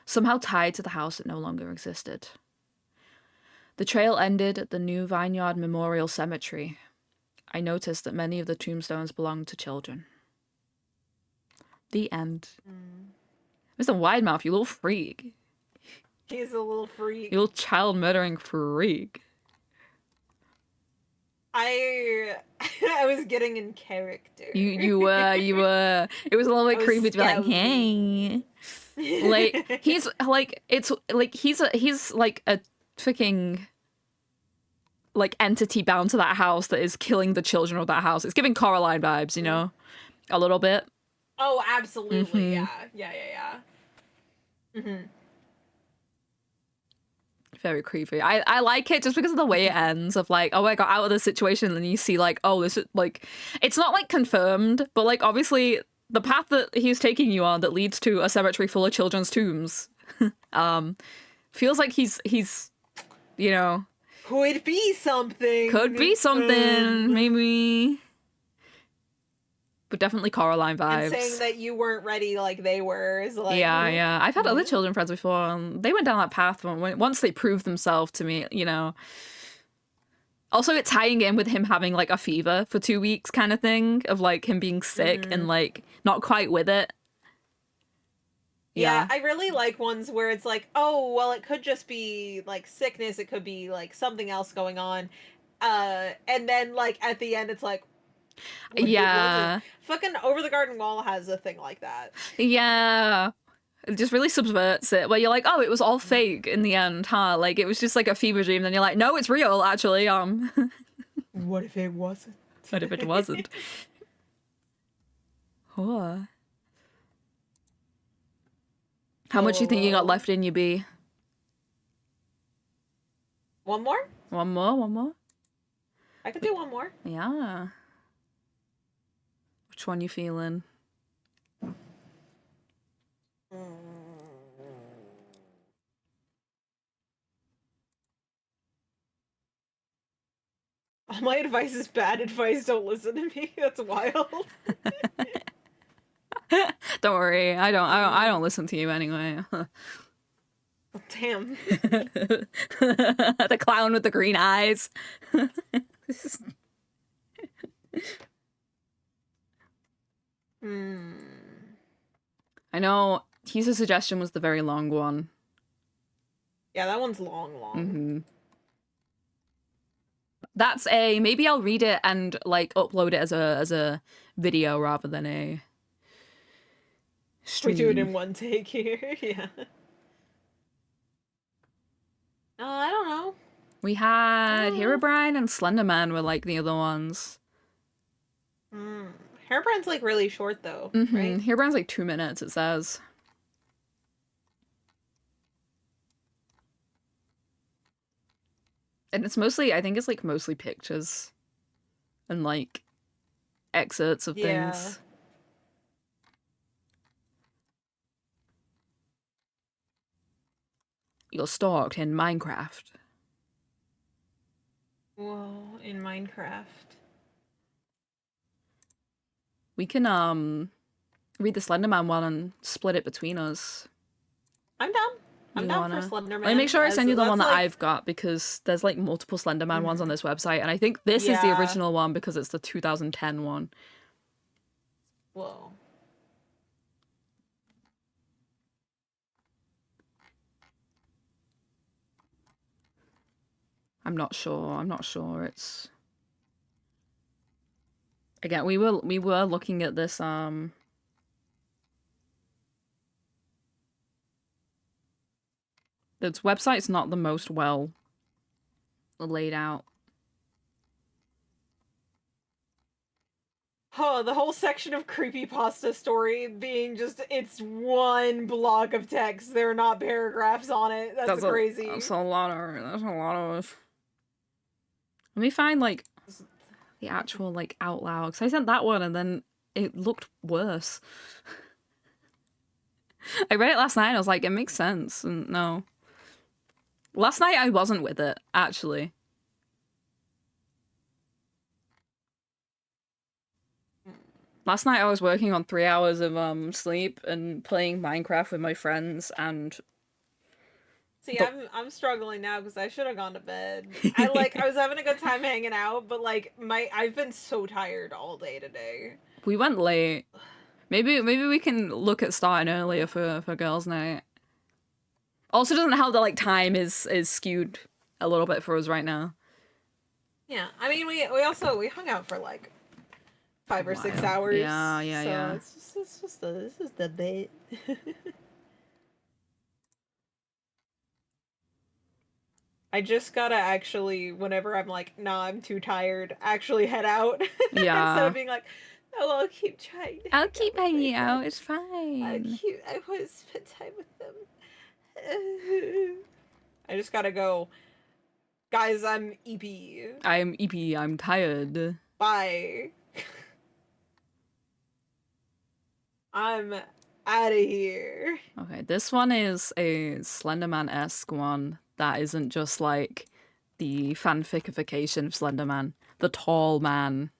somehow tied to the house that no longer existed. The trail ended at the New Vineyard Memorial Cemetery. I noticed that many of the tombstones belonged to children. The end. Mr. Widemouth, you little freak. He's a little freak. You little child-murdering freak. I was getting in character. You were. It was a little bit creepy to be like, "Hey." Like, he's like a freaking like entity bound to that house that is killing the children of that house. It's giving Coraline vibes, you know? A little bit. Oh, absolutely. Yeah. Very creepy. I like it just because of the way it ends, of like, oh, I got out of the situation, and you see like, oh, this is like, it's not like confirmed, but like obviously the path that he's taking you on that leads to a cemetery full of children's tombs feels like he's you know, could be something, maybe, but definitely Coraline vibes. And saying that you weren't ready like they were is like, yeah. I've had other children friends before, and they went down that path once they proved themselves to me, you know. Also, it's tying in with him having like a fever for 2 weeks kind of thing, of like him being sick and like not quite with it. Yeah, I really like ones where it's like, oh, well, it could just be like sickness, it could be like something else going on. And then like at the end it's like, yeah. Fucking Over the Garden Wall has a thing like that. Yeah. It just really subverts it, where you're like, oh, it was all fake in the end, huh? Like, it was just like a fever dream. Then you're like, no, it's real, actually. What if it wasn't? What if it wasn't? Oh. How much do you think you got left in you, B? One more? One more? I could do one more. Yeah. Which one you feeling? All my advice is bad advice. Don't listen to me. That's wild. Don't worry. I don't listen to you anyway. Damn. The clown with the green eyes. I know Teaser's suggestion was the very long one. Yeah, that one's long. That's a, maybe I'll read it and like upload it as a video rather than a stream. We do it in one take here. Yeah. I don't know. We had Herobrine and Slenderman were like the other ones. Hairbrand's like really short though, right? Hairbrand's like 2 minutes, it says. And it's mostly, I think it's like mostly pictures and like excerpts of things. You're stalked in Minecraft. Whoa, in Minecraft. We can read the Slenderman one and split it between us. I'm down. I'm down for Slenderman. Let me make sure I send you the one that I've got, because there's like multiple Slenderman ones on this website, and I think this is the original one because it's the 2010 one. Whoa. I'm not sure. It's again, we were looking at this its website's not the most well laid out. Oh, the whole section of CreepyPasta story being just, it's one block of text. There are not paragraphs on it. That's crazy. That's a lot of... Let me find, like, the actual, like, out loud. Because I sent that one and then it looked worse. I read it last night and I was like, it makes sense. And no. Last night I wasn't with it, actually. Last night I was working on 3 hours of sleep and playing Minecraft with my friends, and see, I'm struggling now because I should have gone to bed. I was having a good time hanging out, but like I've been so tired all day today. We went late. Maybe we can look at starting earlier for girls' night. Also doesn't help that like time is skewed a little bit for us right now. Yeah, I mean we hung out for like 5 or 6 hours. Yeah. It's just a bit. I just gotta actually, whenever I'm like, nah, I'm too tired, actually head out. Yeah. Instead of being like, oh, I'll keep trying. I'll keep hanging out. It's fine. I want to spend time with them. I just gotta go. Guys, I'm EP. I'm EP. I'm tired. Bye. I'm out of here. Okay, this one is a Slenderman-esque one that isn't just like the fanficification of Slenderman. The tall man.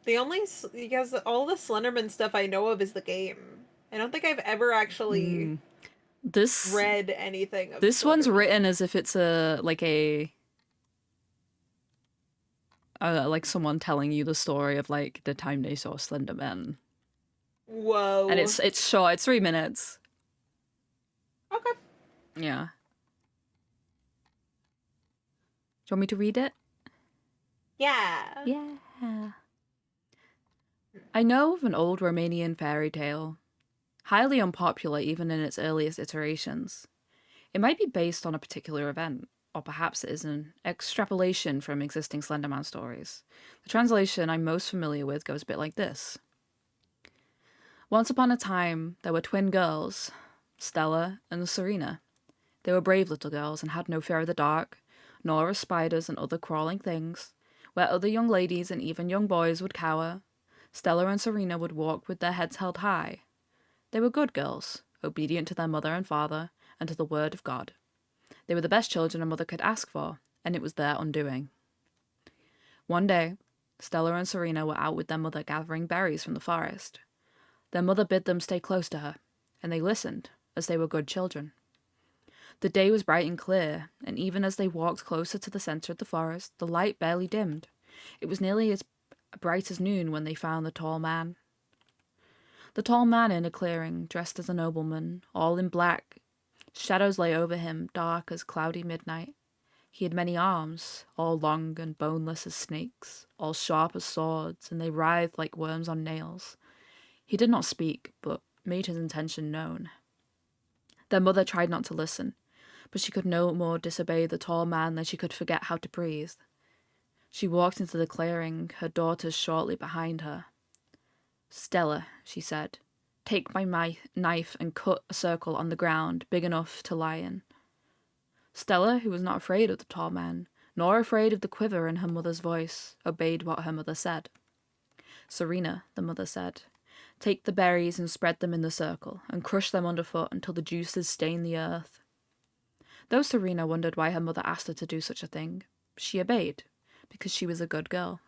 Because all the Slenderman stuff I know of is the game. I don't think I've ever actually read anything of this Slenderman. One's written as if it's like someone telling you the story of like the time they saw Slenderman. Whoa. And it's short. It's 3 minutes. Okay. Yeah. Do you want me to read it? Yeah. Yeah. I know of an old Romanian fairy tale, highly unpopular even in its earliest iterations. It might be based on a particular event, or perhaps it is an extrapolation from existing Slenderman stories. The translation I'm most familiar with goes a bit like this. Once upon a time, there were twin girls, Stella and Serena. They were brave little girls and had no fear of the dark, nor of spiders and other crawling things. Where other young ladies and even young boys would cower, Stella and Serena would walk with their heads held high. They were good girls, obedient to their mother and father, and to the word of God. They were the best children a mother could ask for, and it was their undoing. One day, Stella and Serena were out with their mother gathering berries from the forest. Their mother bid them stay close to her, and they listened, as they were good children. The day was bright and clear, and even as they walked closer to the center of the forest, the light barely dimmed. It was nearly as bright as noon when they found the tall man. The tall man in a clearing, dressed as a nobleman, all in black. Shadows lay over him, dark as cloudy midnight. He had many arms, all long and boneless as snakes, all sharp as swords, and they writhed like worms on nails. He did not speak, but made his intention known. Their mother tried not to listen, but she could no more disobey the tall man than she could forget how to breathe. She walked into the clearing, her daughters shortly behind her. Stella, she said, take my knife and cut a circle on the ground big enough to lie in. Stella, who was not afraid of the tall man, nor afraid of the quiver in her mother's voice, obeyed what her mother said. Serena, the mother said, take the berries and spread them in the circle, and crush them underfoot until the juices stain the earth. Though Serena wondered why her mother asked her to do such a thing, she obeyed, because she was a good girl.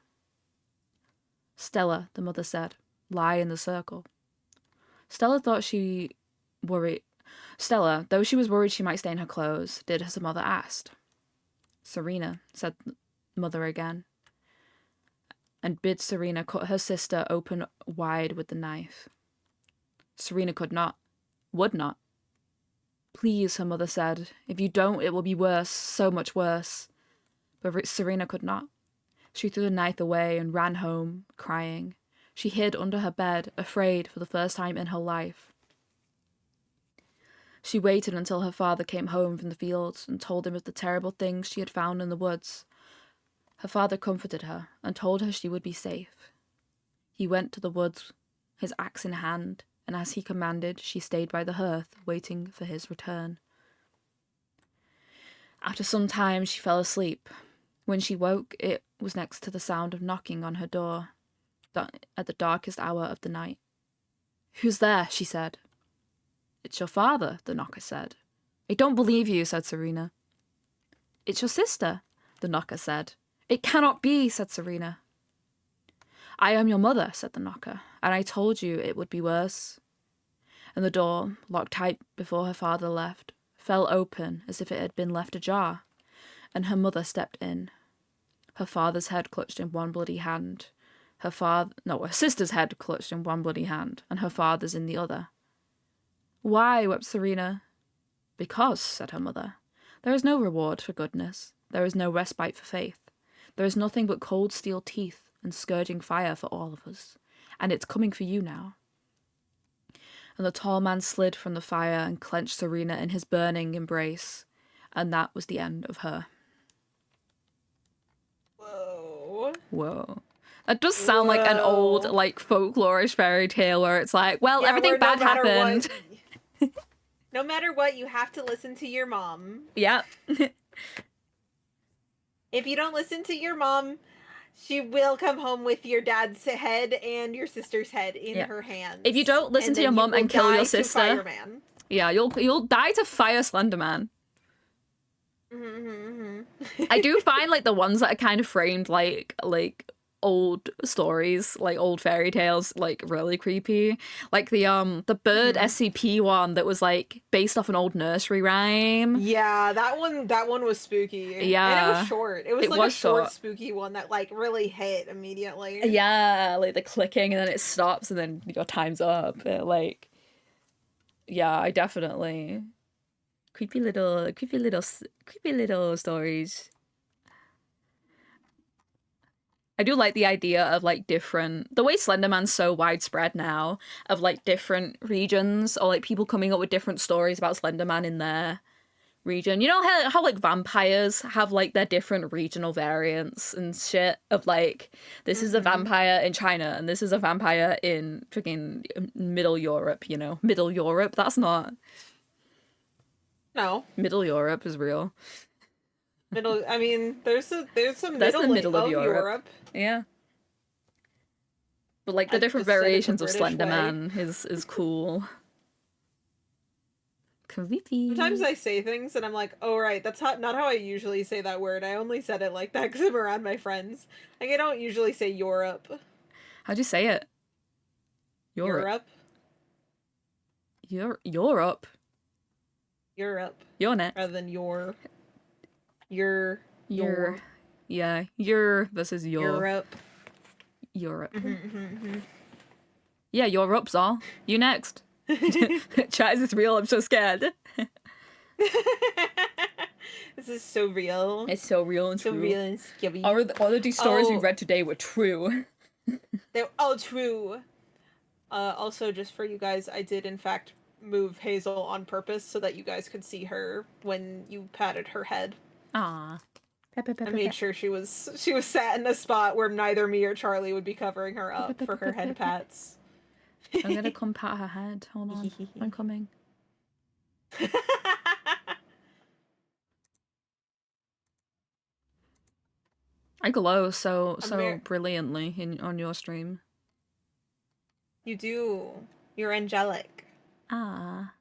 Stella, the mother said, lie in the circle. Stella, though she was worried she might stain her clothes, did as her mother asked. Serena, said mother again, and bid Serena cut her sister open wide with the knife. Serena would not. Please, her mother said, if you don't, it will be worse, so much worse. But Serena could not. She threw the knife away and ran home, crying. She hid under her bed, afraid for the first time in her life. She waited until her father came home from the fields and told him of the terrible things she had found in the woods. Her father comforted her and told her she would be safe. He went to the woods, his axe in hand, and as he commanded, she stayed by the hearth, waiting for his return. After some time, she fell asleep. When she woke, it was next to the sound of knocking on her door at the darkest hour of the night. Who's there? She said. It's your father, the knocker said. I don't believe you, said Serena. It's your sister, the knocker said. It cannot be, said Serena. I am your mother, said the knocker, and I told you it would be worse. And the door, locked tight before her father left, fell open as if it had been left ajar, and her mother stepped in. Her father's head clutched in one bloody hand. Her sister's head clutched in one bloody hand, and her father's in the other. Why? Wept Serena. Because, said her mother, there is no reward for goodness. There is no respite for faith. There is nothing but cold steel teeth and scourging fire for all of us. And it's coming for you now. And the tall man slid from the fire and clenched Serena in his burning embrace. And that was the end of her. Whoa. That does sound like an old, folklorish fairy tale where it's like, well, yeah, everything bad happened. No matter what, you have to listen to your mom. Yeah. If you don't listen to your mom, she will come home with your dad's head and your sister's head in her hands. If you don't listen to your mom and kill your sister, yeah, you'll die to Fire Slenderman. I do find the ones that are kind of framed like old stories, old fairy tales, really creepy. Like the bird SCP one that was based off an old nursery rhyme. Yeah, that one was spooky. Yeah, and it was short. It was a short spooky one that really hit immediately. Yeah, the clicking and then it stops and then your time's up. Yeah, I definitely creepy little stories. I do like the idea of the way Slenderman's so widespread now, of different regions or people coming up with different stories about Slenderman in their region. You know how vampires have their different regional variants and shit of this is a vampire in China and this is a vampire in freaking Middle Europe, Middle Europe, that's not. No. Middle Europe is real. There's some middle of Europe. Yeah. But the different variations of Slenderman is cool. Creepy. Sometimes I say things and I'm like, oh right, that's not how I usually say that word. I only said it like that because I'm around my friends. I don't usually say Europe. How'd you say it? Europe. Europe. Europe. You're next. Rather than your. Yeah, your versus your. Europe. Yeah, Europe's all. You next. Chaz is real, I'm so scared. This is so real. It's so real and so true. Real and scary. All of these stories we read today were true. They're all true. Also, just for you guys, I did in fact move Hazel on purpose so that you guys could see her when you patted her head. Ah, I made sure she was sat in a spot where neither me or Charlie would be covering her up for her head pats. I'm gonna come pat her head. Hold on. I'm coming. I glow so brilliantly on your stream. You do. You're angelic. Ah.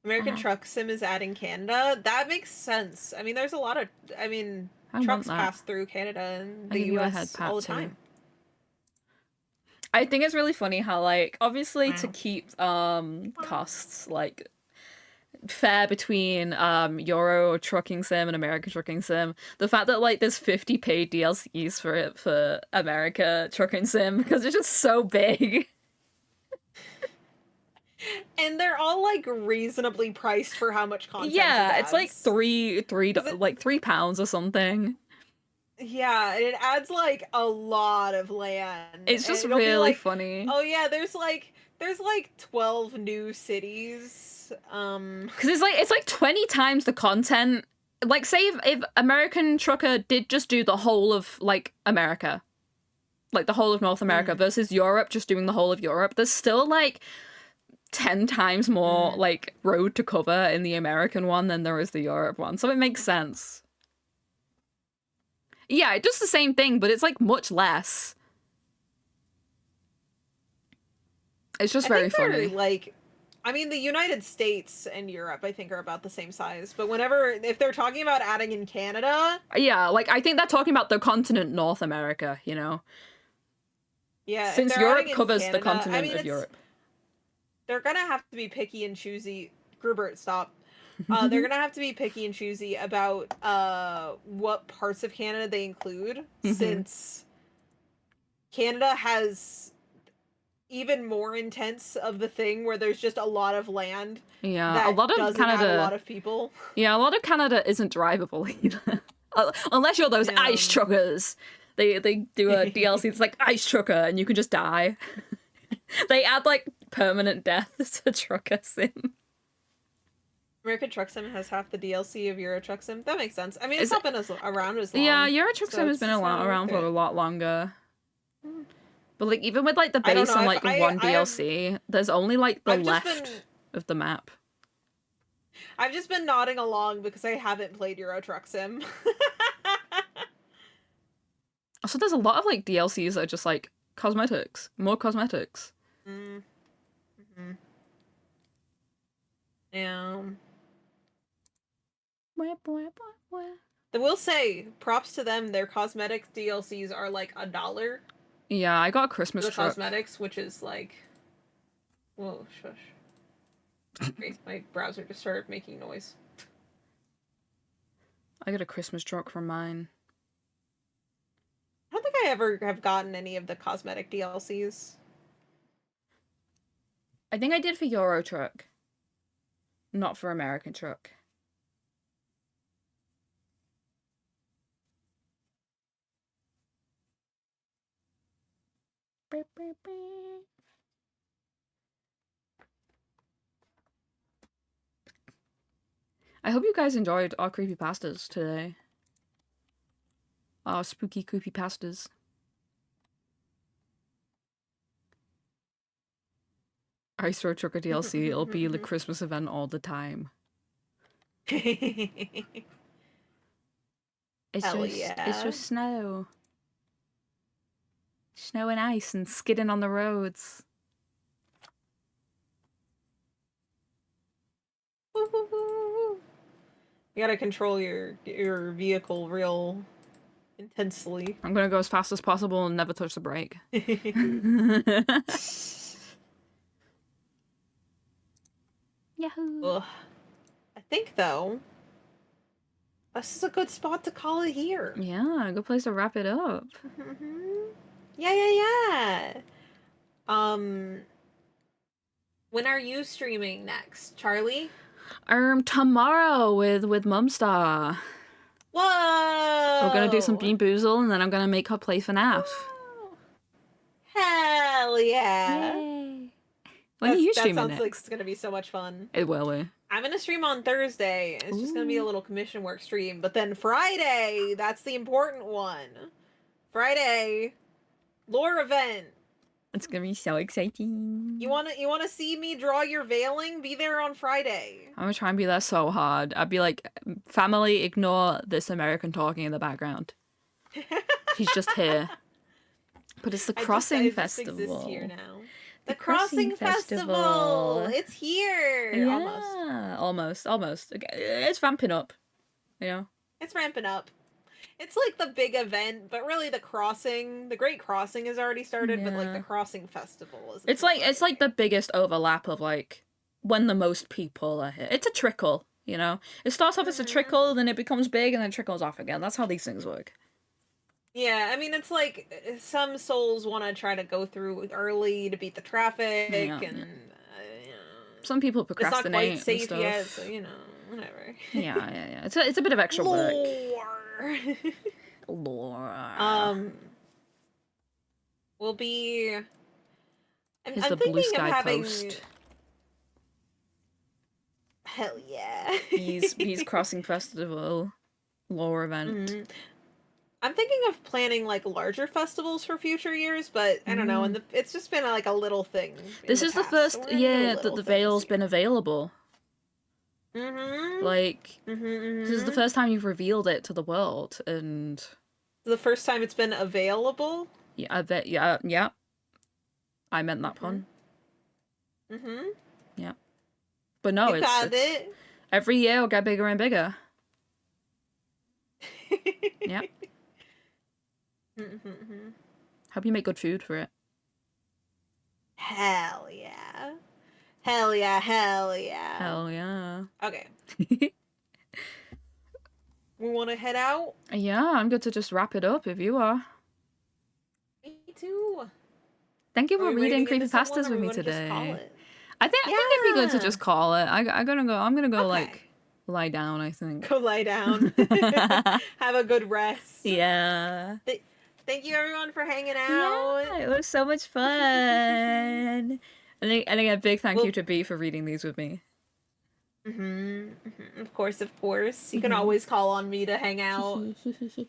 American Truck Sim is adding Canada. That makes sense. I mean, there's a lot of. I mean, trucks pass through Canada and the U.S. all the time. I think it's really funny how, like, obviously to keep costs like fair between Euro Trucking Sim and American Trucking Sim, the fact that like there's 50 paid DLCs for it for America Trucking Sim because it's just so big. And they're all like reasonably priced for how much content. Yeah, it's like £3 or something. Yeah, and it adds like a lot of land. It's just really funny. Oh yeah, there's like 12 new cities. Because it's like 20 times the content. Like, say if American Trucker did just do the whole of like America, like the whole of North America versus Europe just doing the whole of Europe, there's still like 10 times more like road to cover in the American one than there is the Europe one. So it makes sense. Yeah, it does the same thing, but it's like much less. It's just very funny. Like, I mean, the United States and Europe, I think, are about the same size. But if they're talking about adding in Canada... Yeah, like, I think they're talking about the continent North America, you know? Yeah. Since Europe covers the continent of Europe. They're gonna have to be picky and choosy. Grubert, stop. They're gonna have to be picky and choosy about what parts of Canada they include, since Canada has even more intense of the thing where there's just a lot of land. Yeah, a lot of Canada. Have a lot of people. Yeah, a lot of Canada isn't drivable either, unless you're those ice truckers. They do a DLC that's like ice trucker, and you can just die. They add like permanent death to Trucker Sim. American Truck Sim has half the DLC of Euro Truck Sim. That makes sense. I mean, it's not been around as long. Yeah, Euro Truck Sim has been around for a lot longer. But like even with like the base and like one DLC, there's only like the left of the map. I've just been nodding along because I haven't played Euro Truck Sim. So there's a lot of like DLCs that are just like cosmetics, more cosmetics. Yeah. I will say, props to them. Their cosmetic DLCs are like $1. Yeah, I got a Christmas truck. Cosmetics, which is like, whoa, shush. My browser just started making noise. I got a Christmas truck for mine. I don't think I ever have gotten any of the cosmetic DLCs. I think I did for Euro Truck, not for American Truck. I hope you guys enjoyed our creepypastas today. Our spooky creepypastas. Ice Road Trucker DLC, it'll be the Christmas event all the time. It's just snow. Snow and ice and skidding on the roads. You gotta control your vehicle real intensely. I'm gonna go as fast as possible and never touch the brake. Yahoo! Ugh. I think though, this is a good spot to call it here. Yeah, a good place to wrap it up. Yeah. When are you streaming next, Charlie? Tomorrow with Mumstar. Whoa! We're gonna do some Bean Boozle, and then I'm gonna make her play FNAF. Hell yeah! Yay! When are you streaming That sounds next? like it's gonna be so much fun. It will be. I'm gonna stream on Thursday. It's just gonna be a little commission work stream. But then Friday, that's the important one. Friday, lore event. It's gonna be so exciting. You wanna see me draw your veiling? Be there on Friday. I'm gonna try and be there so hard. I'd be like, family, ignore this American talking in the background. He's just here. But it's the Crossing Festival. Just exist here now. The Crossing Festival. It's here. Yeah, almost. Okay. It's ramping up. You know. It's ramping up. It's like the big event, but really the Great Crossing has already started, but like the Crossing Festival is. It's like the biggest overlap of like when the most people are here. It's a trickle, you know. It starts off as a trickle, then it becomes big, and then trickles off again. That's how these things work. Yeah, I mean, it's like some souls want to try to go through early to beat the traffic, and some people procrastinate. It's not quite safe yet, so whatever. Yeah. It's a bit of extra work. Lore. We'll be. I'm the thinking Blue Sky of having. Coast. Hell yeah. He's Crossing Festival lore event. Mm-hmm. I'm thinking of planning like larger festivals for future years, but I don't know. And it's just been like a little thing. This is the first year that the veil's been available. Like, this is the first time you've revealed it to the world, and the first time it's been available. Yeah, I bet. Yeah. I meant that pun. Yeah, but no, it's every year it'll get bigger and bigger. Yeah. Hope you make good food for it. Hell yeah. Hell yeah, hell yeah. Hell yeah. Okay. We want to head out? Yeah, I'm good to just wrap it up if you are. Me too. Thank you for reading CreepyPasta's with me today. I think it'd be good to just call it. I'm gonna go like lie down, I think. Go lie down. Have a good rest. Yeah. Thank you everyone for hanging out. Yeah, it was so much fun. And again, big thank you to B for reading these with me. Of course. You can always call on me to hang out.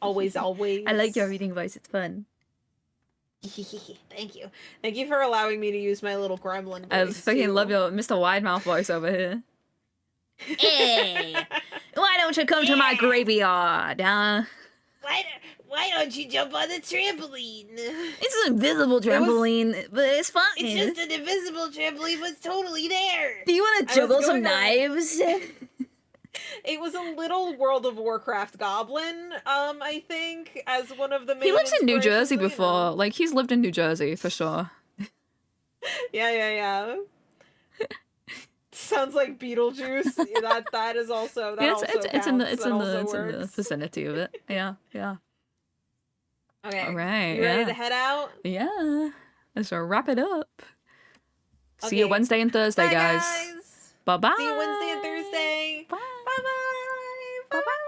always. I like your reading voice. It's fun. Thank you. Thank you for allowing me to use my little gremlin voice. I fucking love your Mr. Widemouth voice over here. Hey, why don't you come to my graveyard, huh? Why don't you jump on the trampoline? It's an invisible trampoline, but it's fun. It's just an invisible trampoline, but it's totally there. Do you want to juggle some knives? It was a little World of Warcraft goblin, I think, as one of the main. He lives in New Jersey before. Like, he's lived in New Jersey, for sure. Yeah. Sounds like Beetlejuice. That is also. That it's in the vicinity of it. Yeah. Okay. All right. You ready to head out? Yeah. Let's wrap it up. Okay. See you Wednesday and Thursday, guys. Bye bye. See you Wednesday and Thursday. Bye. Bye bye. Bye bye.